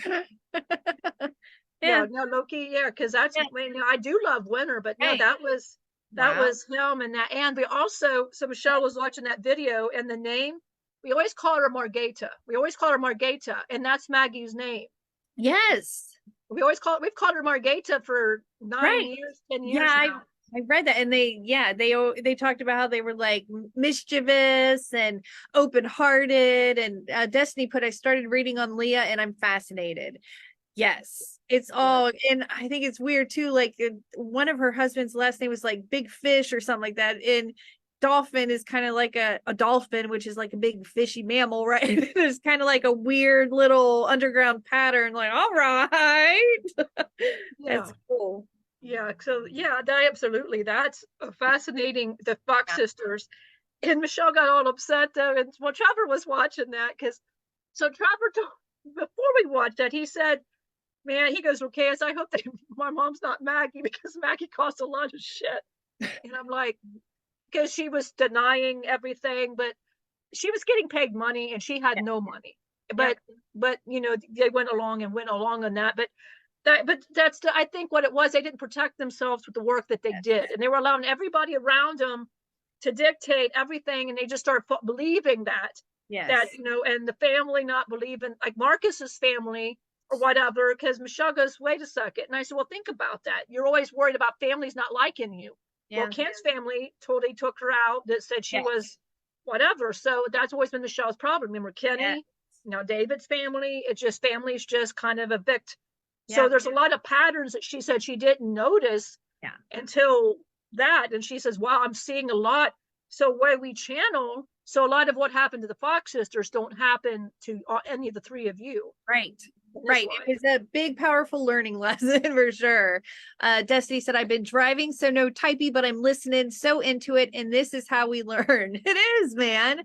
Loki. Yeah, because that's I do love winter. But no, that was him, and we also. So Michelle was watching that video, and the name, we always call her Margata. And that's Maggie's name. Yes. We've called her Margata for 9 years, 10 years now. I read that, and they talked about how they were like mischievous and open-hearted, and Destiny put, I started reading on Leah and I'm fascinated. Yes, it's all, and I think it's weird too, like one of her husband's last name was like Big Fish or something like that, and dolphin is kind of like a dolphin, which is like a big fishy mammal, right? There's kind of like a weird little underground pattern, like, all right. That's cool. Yeah, so yeah, that absolutely, that's fascinating. The Fox sisters, and Michelle got all upset though, and well, Trevor was watching that because, so Trevor told, before we watched that, he said, "Man," he goes, "Okay, I hope that my mom's not Maggie because Maggie caused a lot of shit." And I'm like, because she was denying everything, but she was getting paid money and she had no money. But you know, they went along on that, but that's I think what it was, they didn't protect themselves with the work that they did, and they were allowing everybody around them to dictate everything, and they just started believing that you know, and the family not believing, like Marcus's family or whatever, because Michelle goes, wait a second, and I said, well, think about that, you're always worried about families not liking you. Well, Kent's family totally took her out, that said she was whatever, so that's always been Michelle's problem. Remember Kenny, you know, David's family, it's just families just kind of evict. So there's a lot of patterns that she said she didn't notice until that. And she says, wow, I'm seeing a lot. So where we channel, so a lot of what happened to the Fox sisters don't happen to any of the three of you. Right. It was a big, powerful learning lesson for sure. Destiny said, I've been driving, so no typey, but I'm listening so into it. And this is how we learn. It is, man.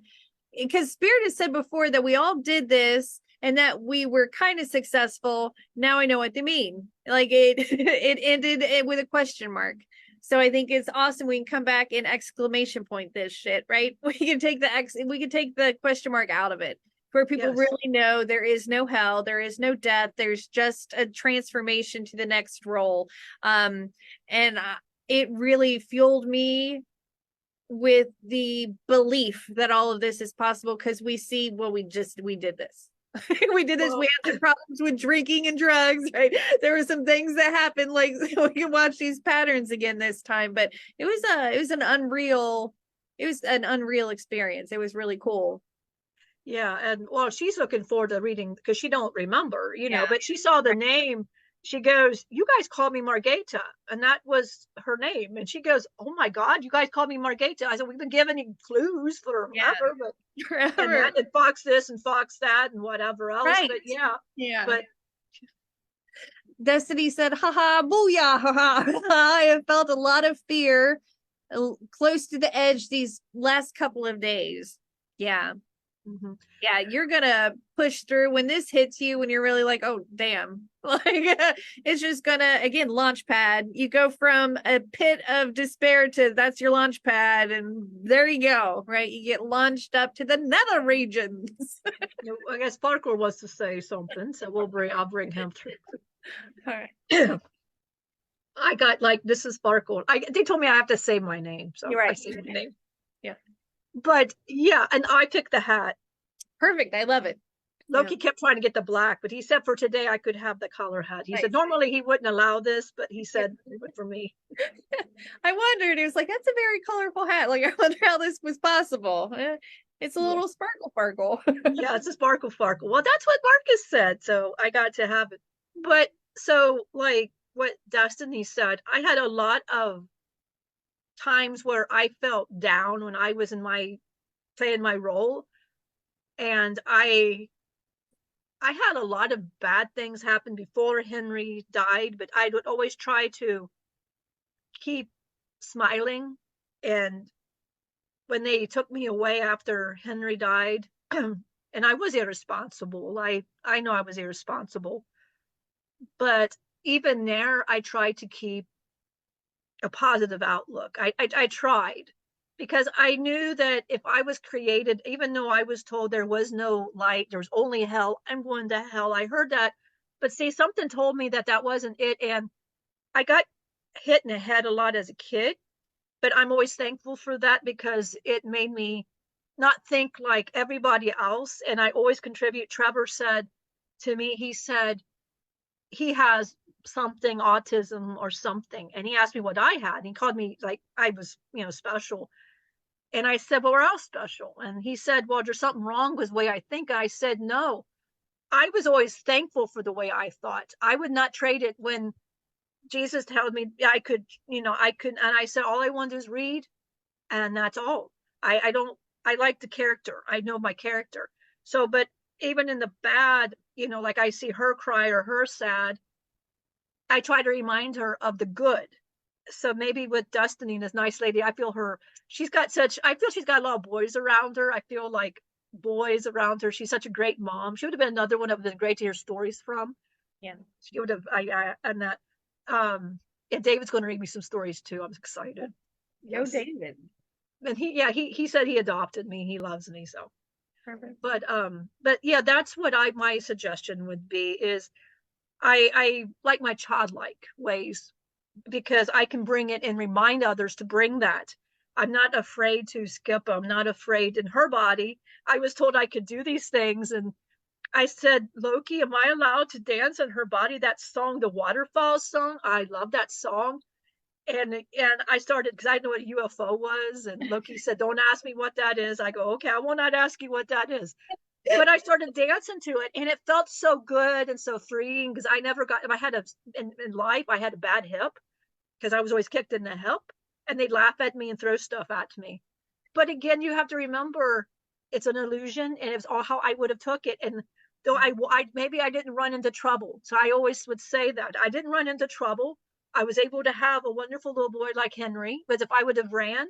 Because Spirit has said before that we all did this and that we were kind of successful. Now I know what they mean. Like it it ended with a question mark. So I think it's awesome. We can come back and exclamation point this shit, right? We can take the question mark out of it, where people really know there is no hell, there is no death, there's just a transformation to the next role. And it really fueled me with the belief that all of this is possible, because we see, well, we did this. We did this. We had some problems with drinking and drugs, right? There were some things that happened, like we can watch these patterns again this time, but it was an unreal experience. It was really cool. Yeah, and well, she's looking forward to reading because she don't remember, you know, but she saw the name. She goes, you guys called me Margeta, and that was her name. And she goes, oh my God, you guys called me Margeta. I said, we've been giving you clues forever, but forever. And Fox this and Fox that and whatever else. Right. But yeah. But Destiny said, haha, booyah, haha. I have felt a lot of fear close to the edge these last couple of days. Yeah. Mm-hmm. Yeah, you're gonna push through when this hits you, when you're really like, oh damn, like it's just gonna, again, launch pad. You go from a pit of despair to that's your launch pad, and there you go, right? You get launched up to the nether regions. I guess Farkle wants to say something, so I'll bring him through. All right. I got, like, this is Farkle. They told me I have to say my name, so you're right. I say my name. Yeah. But yeah, and I picked the hat. Perfect. I love it. Loki kept trying to get the black, but he said for today I could have the color hat. He said normally he wouldn't allow this, but he said for me. I wondered, it was like, that's a very colorful hat. Like, I wonder how this was possible. It's a little sparkle. Yeah, it's a sparkle. Well, that's what Marcus said, so I got to have it. But so, like what Destiny said, I had a lot of times where I felt down when I was playing my role, and I had a lot of bad things happen before Henry died, but I would always try to keep smiling. And when they took me away after Henry died, and I was irresponsible, I know I was irresponsible, but even there I tried to keep a positive outlook. I tried, because I knew that if I was created, even though I was told there was no light, there's only hell, I'm going to hell. I heard that, but see, something told me that wasn't it. And I got hit in the head a lot as a kid, but I'm always thankful for that, because it made me not think like everybody else. And I always contribute. Trevor said to me, he said he has something, autism or something, and he asked me what I had. He called me like I was, special. And I said, well, we're all special. And he said, well, there's something wrong with the way I think. I said, no, I was always thankful for the way I thought. I would not trade it. When Jesus told me I could, and I said, all I want to do is read. and that's all. I don't, I like the character. I know my character. So, but even in the bad, like I see her cry or her sad, I try to remind her of the good. So maybe with Destiny, this nice lady, I feel I feel she's got a lot of boys around her. I feel like boys around her. She's such a great mom. She would have been another one that would have been great to hear stories from. Yeah. She would have, and that, and David's going to read me some stories too. I'm excited. Go Yes. David. And he said he adopted me. He loves me. So, Perfect. but yeah, that's what my suggestion would be is I like my childlike ways because I can bring it and remind others to bring that. I'm not afraid to skip. I'm not afraid in her body. I was told I could do these things. And I said, Loki, am I allowed to dance in her body? That song, the Waterfall song. I love that song. And I started because I didn't know what a UFO was. And Loki said, don't ask me what that is. I go, okay, I will not ask you what that is. But I started dancing to it and it felt so good and so freeing because I never got, if I had in life, I had a bad hip because I was always kicked in the hip and they'd laugh at me and throw stuff at me. But again, you have to remember it's an illusion and it's all how I would have took it. And though maybe I didn't run into trouble. So I always would say that I didn't run into trouble. I was able to have a wonderful little boy like Henry, but if I would have ran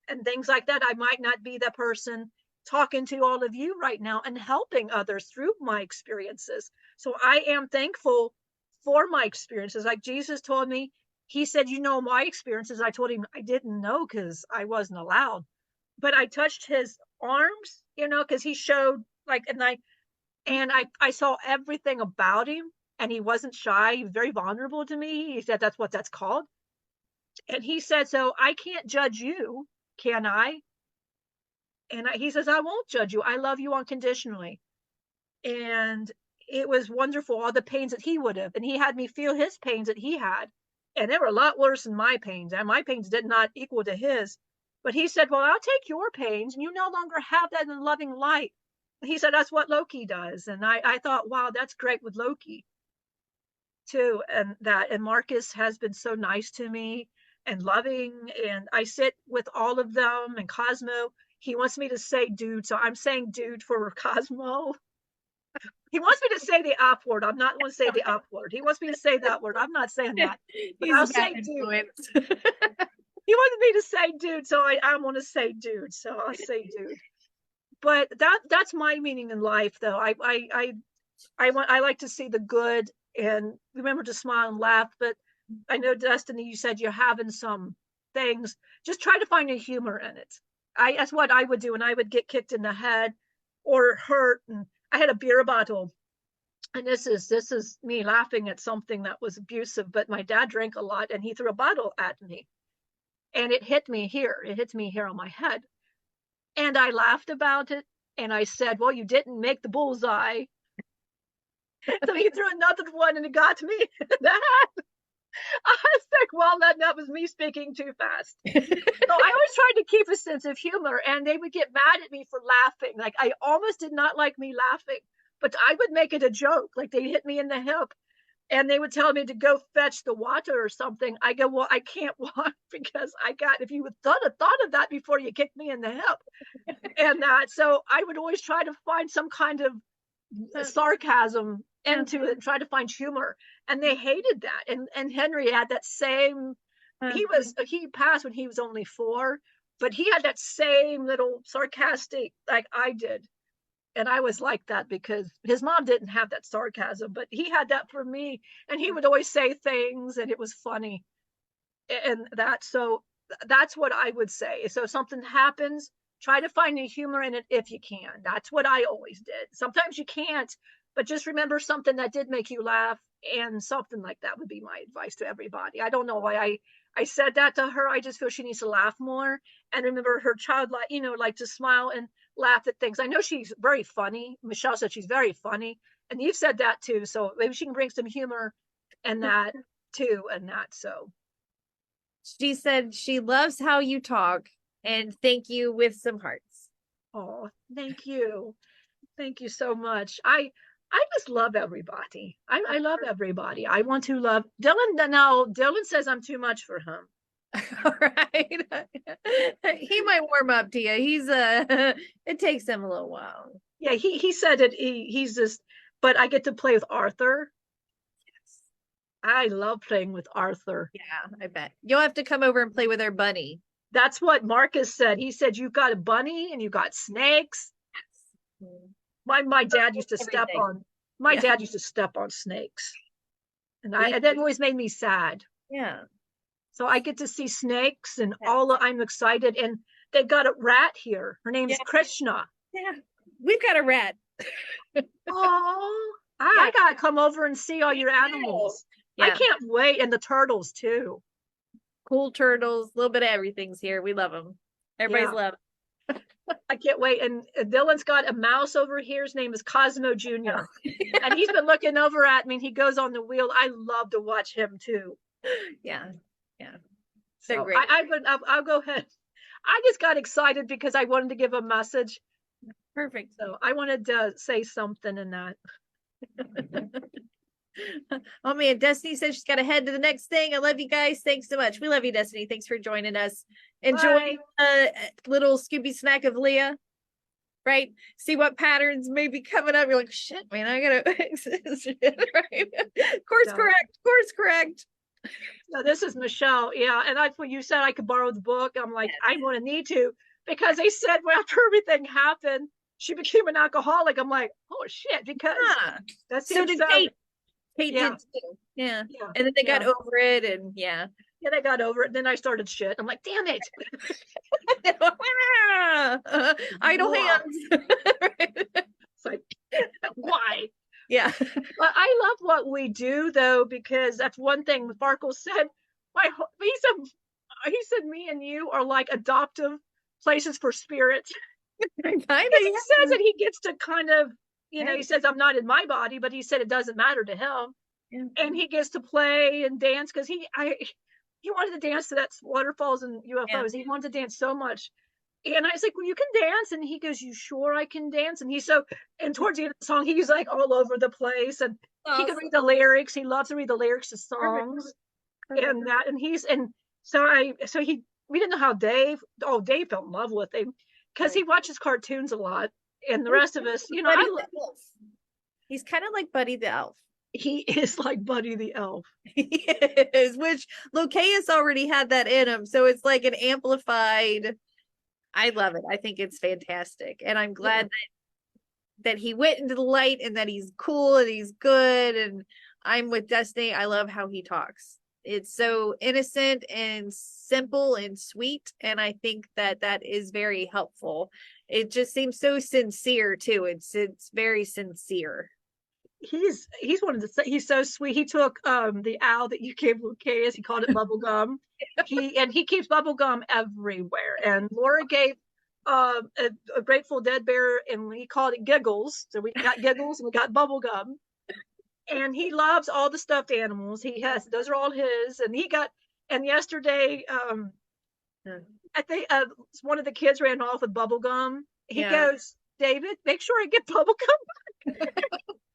and things like that, I might not be the person talking to all of you right now and helping others through my experiences. So I am thankful for my experiences. Like Jesus told me, he said, my experiences. I told him I didn't know because I wasn't allowed. But I touched his arms, because he showed like, and I saw everything about him and he wasn't shy. He was very vulnerable to me. He said, that's what that's called. And he said, so I can't judge you, can I? And he says, I won't judge you. I love you unconditionally. And it was wonderful, all the pains that he would have. And he had me feel his pains that he had. And they were a lot worse than my pains. And my pains did not equal to his. But he said, well, I'll take your pains. And you no longer have that in the loving light. And he said, that's what Loki does. And I thought, wow, that's great with Loki too. And Marcus has been so nice to me and loving. And I sit with all of them and Cosmo. He wants me to say dude. So I'm saying dude for Cosmo. He wants me to say the F word. I'm not going to say the F word. He wants me to say that word. I'm not saying that. But I'll say dude. He wanted me to say dude, so I want to say dude. So I'll say dude. But that's my meaning in life, though. I like to see the good and remember to smile and laugh. But I know, Destiny, you said you're having some things. Just try to find a humor in it. That's what I would do when I would get kicked in the head or hurt. And I had a beer bottle. And this is me laughing at something that was abusive, but my dad drank a lot and he threw a bottle at me. And it hit me here. It hits me here on my head. And I laughed about it. And I said, well, you didn't make the bullseye. So he threw another one and it got me in the head. I was like, well, that was me speaking too fast. So I always tried to keep a sense of humor and they would get mad at me for laughing. Like I almost did not like me laughing, but I would make it a joke. Like they hit me in the hip and they would tell me to go fetch the water or something. I go, well, I can't walk because if you would thought of that before you kicked me in the hip. And so I would always try to find some kind of sarcasm into it and try to find humor. And they hated that. And Henry had that same, he passed when he was only 4, but he had that same little sarcastic like I did. And I was like that because his mom didn't have that sarcasm, but he had that for me. And he would always say things and it was funny. And so that's what I would say. So if something happens, try to find the humor in it if you can. That's what I always did. Sometimes you can't, but just remember something that did make you laugh and something like that would be my advice to everybody. I don't know why I said that to her. I just feel she needs to laugh more and remember her childlike, like to smile and laugh at things. I know she's very funny. Michelle said she's very funny and you've said that too. So maybe she can bring some humor and that too. And that, so. She said she loves how you talk and thank you with some hearts. Oh, thank you. Thank you so much. I just love everybody. I love everybody. I want to love Dylan. Now Dylan says I'm too much for him. All right. He might warm up to you. He's it takes him a little while. Yeah, he said that he's just, but I get to play with Arthur. Yes. I love playing with Arthur. Yeah, I bet. You'll have to come over and play with our bunny. That's what Marcus said. He said, you've got a bunny and you got snakes. Yes. My dad used to step Everything. on dad used to step on snakes. And We- that always made me sad. Yeah. So I get to see snakes and Yeah. I'm excited. And they've got a rat here. Her name's Yeah. Krishna. Yeah. We've got a rat. Oh, I gotta come over and see all your animals. Yeah. I can't wait. And the turtles too. Cool turtles, a little bit of everything's here. We love them. Everybody's Yeah. love 'em. I can't wait. And Dylan's got a mouse over here. His name is Cosmo Jr. And he's been looking over at me and he goes on the wheel. I love to watch him too. Yeah. Yeah. So They're great. I'll go ahead. I just got excited because I wanted to give a message. Perfect. So I wanted to say something in that. Oh man, Destiny says she's got to head to the next thing. I love you guys. Thanks so much. We love you, Destiny. Thanks for joining us. Enjoy a little Scooby snack of Leah. Right? See what patterns may be coming up. You're like, shit, man, I gotta right. Course correct. Course correct. No, this is Michelle. Yeah. And that's what you said I could borrow the book. I'm like, I want to need to, because they said, well, after everything happened, she became an alcoholic. I'm like, oh shit, because that's so did Kate. Kate Yeah. did too. Yeah. Yeah. And then they got Yeah. over it, and yeah. Yeah, they got over it. Then I started shit. I'm like, damn it. Idle Wow. hands. It's like, why? Yeah. But I love what we do though, because that's one thing Farkle said. He said me and you are like adoptive places for spirits. Kind of. He says that he gets to kind of, he Right. says I'm not in my body, but he said it doesn't matter to him. Yeah. And he gets to play and dance because he wanted to dance to that waterfalls and UFOs. He wanted to dance so much. And I was like, well, you can dance. And he goes, you sure I can dance? And and towards the end of the song, he's like all over the place. And he can read the lyrics. He loves to read the lyrics to songs. Perfect. We didn't know how Dave fell in love with him because he watches cartoons a lot. And the rest of us, he's kind of like Buddy the Elf. he is like Buddy the Elf. He is, which Locaus already had that in him. So it's like an amplified. I love it. I think it's fantastic. And I'm glad that he went into the light and that he's cool and he's good. And I'm with Destiny. I love how he talks. It's so innocent and simple and sweet. And I think that is very helpful. It just seems so sincere too. It's very sincere. He's he's so sweet. He took the owl that you gave Lucas, he called it bubble gum. He keeps bubble gum everywhere. And Laura gave a Grateful Dead bear, and we called it Giggles. So we got Giggles and we got bubble gum. And he loves all the stuffed animals. Those are all his. And yesterday, I think one of the kids ran off with bubble gum. He goes, David, make sure I get bubble gum back.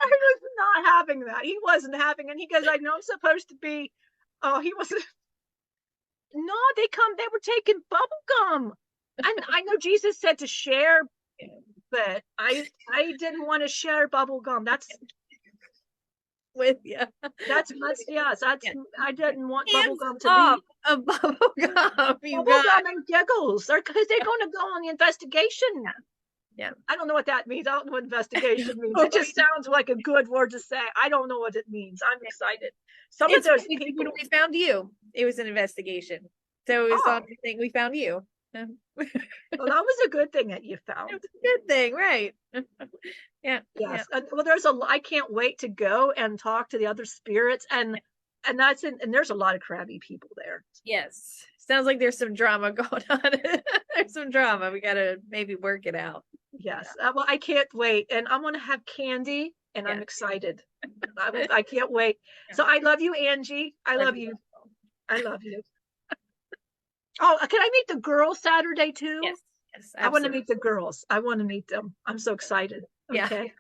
I was not having that. He wasn't having it. And he goes, I know I'm supposed to be. Oh, he wasn't. No, they were taking bubble gum. And I know Jesus said to share, but I didn't want to share bubble gum. That's with you. That's I didn't want bubble gum to be a bubble gum. Bubble gum and Giggles, because they're going to go on the investigation. Yeah. I don't know what that means. I don't know what investigation means. It just sounds like a good word to say. I don't know what it means. I'm excited. Some of those people. When we found you, it was an investigation. So it was on the thing we found you. Well, that was a good thing that you found. It was a good thing, right? Yeah. Yes. Yeah. Well, I can't wait to go and talk to the other spirits, and there's a lot of crabby people there. Yes. Sounds like there's some drama going on. There's some drama. We gotta maybe work it out. Yes. Well, I can't wait, and I'm gonna have candy, and I'm excited. I can't wait. So I love you, Angie. I love you. I love you. Oh, can I meet the girls Saturday too? Yes. Yes. I want to meet the girls. I want to meet them. I'm so excited. Okay.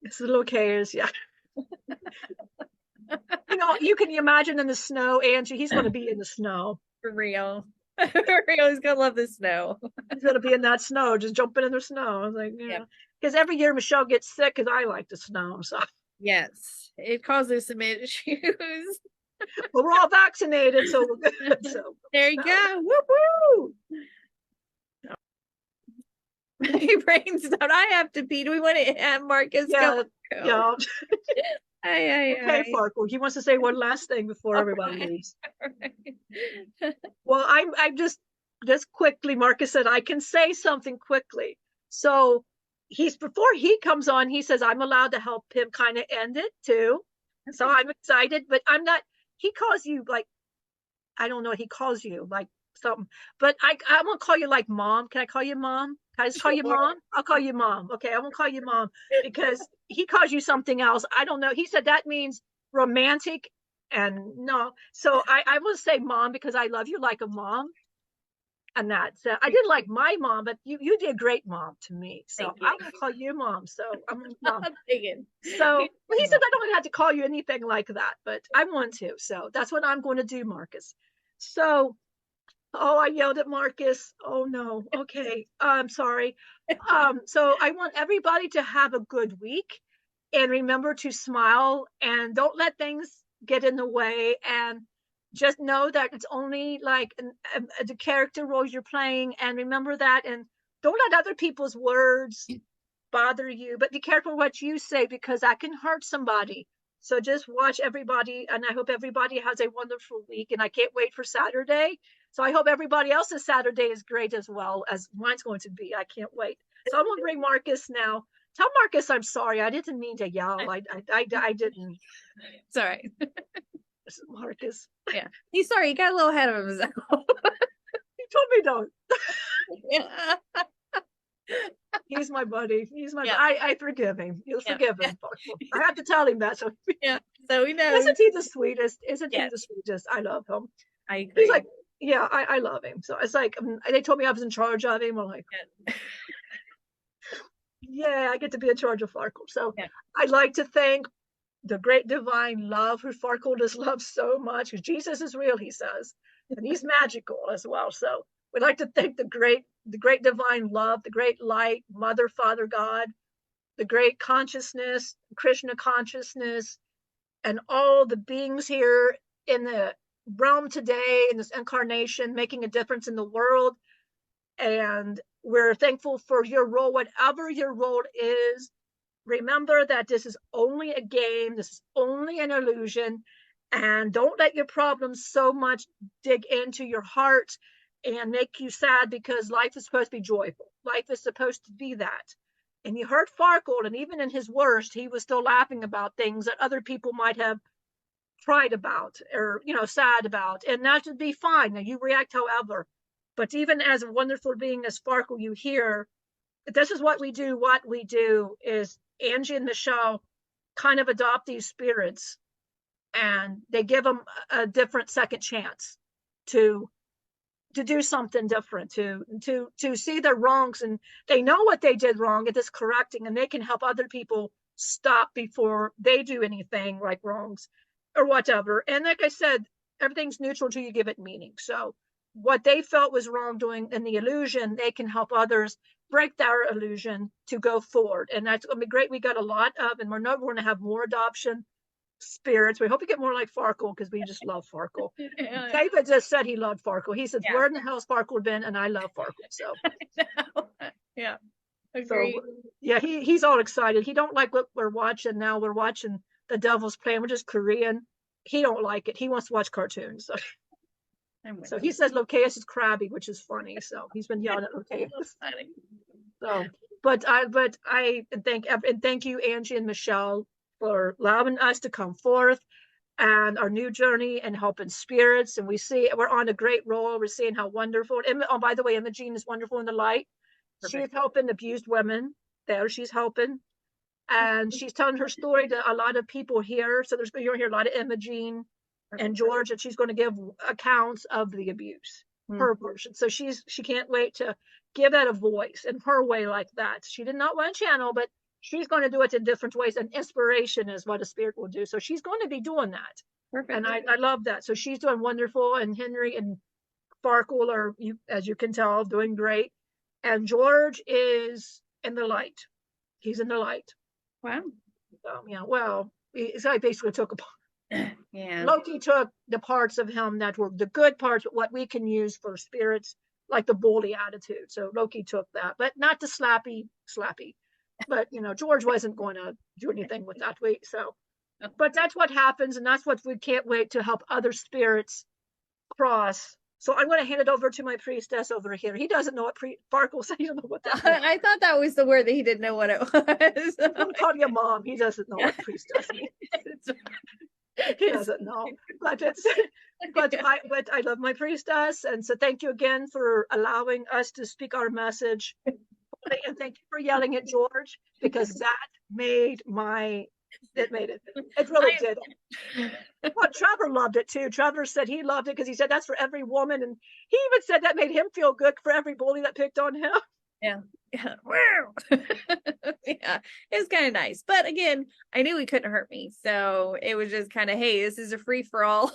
It's little K's, yeah. know, you can imagine in the snow, Angie, he's going to be in the snow. For real. For real, he's going to love the snow. He's going to be in that snow, just jumping in the snow. I was like, yeah. Because every year Michelle gets sick because I like the snow. So yes, it causes some issues. Well, we're all vaccinated, so we're good. So there you go. Woo woo. He brains out. I have to pee. Do we want to have Marcus go? Yeah. Okay, Farkle. He wants to say one last thing before everybody leaves. Well, I'm just quickly, Marcus said, I can say something quickly. So before he comes on, he says, I'm allowed to help him kind of end it too. So I'm excited, but I'm not, he calls you like, I don't know, he calls you like something, but I won't call you like mom. Can I call you mom? Can I just call you mom? I'll call you mom. Okay, I won't call you mom because he calls you something else. I don't know. He said that means romantic, and no. So I will say mom because I love you like a mom. And that's I didn't like my mom, but you did great mom to me. So I'm gonna call you mom. So I'm mom. So he said I don't have to call you anything like that, but I want to. So that's what I'm going to do, Marcus. So I yelled at Marcus. Oh no. Okay. I'm sorry. So I want everybody to have a good week and remember to smile and don't let things get in the way, and just know that it's only like the character roles you're playing, and remember that, and don't let other people's words bother you, but be careful what you say because that can hurt somebody. So just watch everybody, and I hope everybody has a wonderful week, and I can't wait for Saturday. So I hope everybody else's Saturday is great as well as mine's going to be. I can't wait. So I'm going to bring Marcus now. Tell Marcus I'm sorry. I didn't mean to yell. I didn't. It's all right. Marcus. Yeah. He's sorry. He got a little ahead of himself. He told me don't. Yeah. He's my buddy. He's my. Yeah. I forgive him. You'll forgive him. I have to tell him that. So yeah. So we know. Isn't he the sweetest? Isn't he the sweetest? I love him. I agree. He's like, yeah, I love him. So it's like they told me I was in charge of him. I'm like, yeah, I get to be in charge of Farkle. So I'd like to thank the great divine love who Farkle does love so much. Because Jesus is real, he says, and he's magical as well. So we'd like to thank the great divine love, the great light, Mother, Father, God, the great consciousness, Krishna consciousness, and all the beings here in the realm today in this incarnation making a difference in the world. And we're thankful for your role, whatever your role is. Remember that this is only a game, this is only an illusion, and don't let your problems so much dig into your heart and make you sad, because life is supposed to be joyful. Life is supposed to be that. And you heard Farkle, and even in his worst, he was still laughing about things that other people might have cried about or, sad about. And that should be fine. Now you react however. But even as a wonderful being as Farkle, you hear, this is what we do. What we do is Angie and Michelle kind of adopt these spirits, and they give them a different second chance to do something different, to see their wrongs, and they know what they did wrong. It is correcting, and they can help other people stop before they do anything like wrongs or whatever. And like I said, everything's neutral until you give it meaning. So what they felt was wrong doing in the illusion, they can help others break their illusion to go forward. And that's going to be great. We got a lot of, and we're not going to have more adoption spirits. We hope we get more like Farkle, because we just love Farkle. David just said he loved Farkle. He said, where in the hell's Farkle been? And I love Farkle. So yeah. Agreed. So yeah, he's all excited. He don't like what we're watching now. We're watching The Devil's Plan, which is Korean. He don't like it. He wants to watch cartoons. So he says Locaus is crabby, which is funny. So he's been yelling at Locaus. So, but I thank you, Angie and Michelle, for allowing us to come forth and our new journey and helping spirits. And we're on a great roll. We're seeing how wonderful. Oh, by the way, Imogene is wonderful in the light. Perfect. She's helping abused women. She's helping. And she's telling her story to a lot of people here. So you're going to hear a lot of Imogene and George, and she's going to give accounts of the abuse, her version. So she can't wait to give that a voice in her way like that. She did not want to channel, but she's going to do it in different ways. And inspiration is what a spirit will do. So she's going to be doing that. Perfect. And I love that. So she's doing wonderful, and Henry and Farkle are, as you can tell, doing great. And George is in the light. He's in the light. Wow. Yeah, well, I basically took Yeah. Loki took the parts of him that were the good parts, what we can use for spirits, like the bully attitude. So Loki took that, but not the slappy. But George wasn't going to do anything with that weight. So, but that's what happens, and that's what we can't wait to help other spirits cross. So I'm going to hand it over to my priestess over here. He doesn't know what Farkle said. He doesn't know what that means. I thought that was the word that he didn't know what it was. I'm calling you mom. He doesn't know what priestess means. He doesn't know, but I love my priestess, and so thank you again for allowing us to speak our message, and thank you for yelling at George, because that made it really did. Well, Trevor loved it too. Trevor said he loved it because he said that's for every woman, and he even said that made him feel good for every bully that picked on him. Yeah. Wow. Yeah, it's kind of nice. But again, I knew he couldn't hurt me. So it was just kind of, hey, this is a free for all.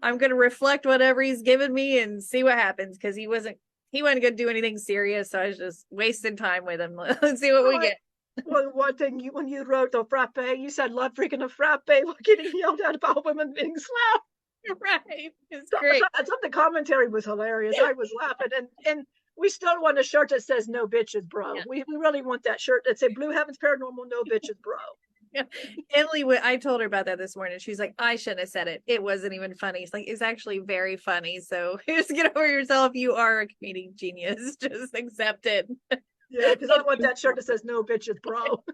I'm going to reflect whatever he's given me and see what happens, because he wasn't going to do anything serious. So I was just wasting time with him. Let's see what we get. Well, one thing when you wrote the frappe, you said love freaking a frappe while getting yelled at about women being slapped. Right. It's great. I thought the commentary was hilarious. I was laughing, and we still want a shirt that says "No bitches, bro." Yeah. We really want that shirt that said "Blue Heavens Paranormal, no bitches, bro." Yeah. Emily, I told her about that this morning. She's like, I shouldn't have said it. It wasn't even funny. It's like, it's actually very funny. So just get over yourself. You are a comedic genius. Just accept it. Yeah, because I want that shirt that says "No bitches, bro."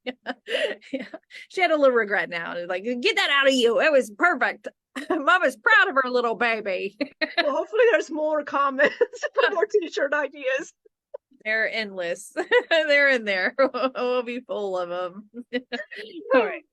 Yeah. She had a little regret now. Like, get that out of you. It was perfect. Mama's proud of her little baby. Well, hopefully there's more comments, more t-shirt ideas. They're endless. They're in there. We'll be full of them. All right.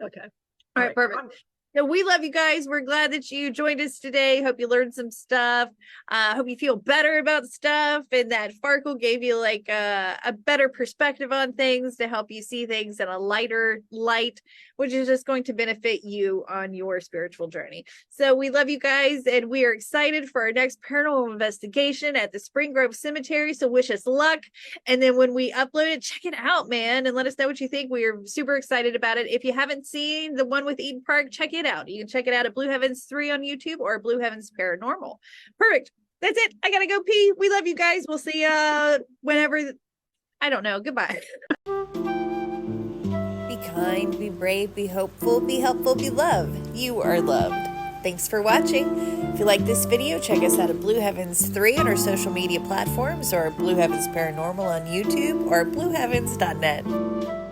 Okay. All right, perfect. So we love you guys. We're glad that you joined us today. Hope you learned some stuff. Hope you feel better about stuff, and that Farkle gave you like a better perspective on things to help you see things in a lighter light, which is just going to benefit you on your spiritual journey. So we love you guys, and we are excited for our next paranormal investigation at the Spring Grove Cemetery. So wish us luck. And then when we upload it, check it out, man, and let us know what you think. We are super excited about it. If you haven't seen the one with Eden Park, check it out. You can check it out at Blue Heavens 3 on YouTube or Blue Heavens Paranormal. Perfect. That's it. I gotta go pee. We love you guys. We'll see you whenever. I don't know. Goodbye. Be kind, be brave, be hopeful, be helpful, be loved. You are loved. Thanks for watching. If you like this video, check us out at Blue Heavens 3 on our social media platforms, or Blue Heavens Paranormal on YouTube, or blueheavens.net.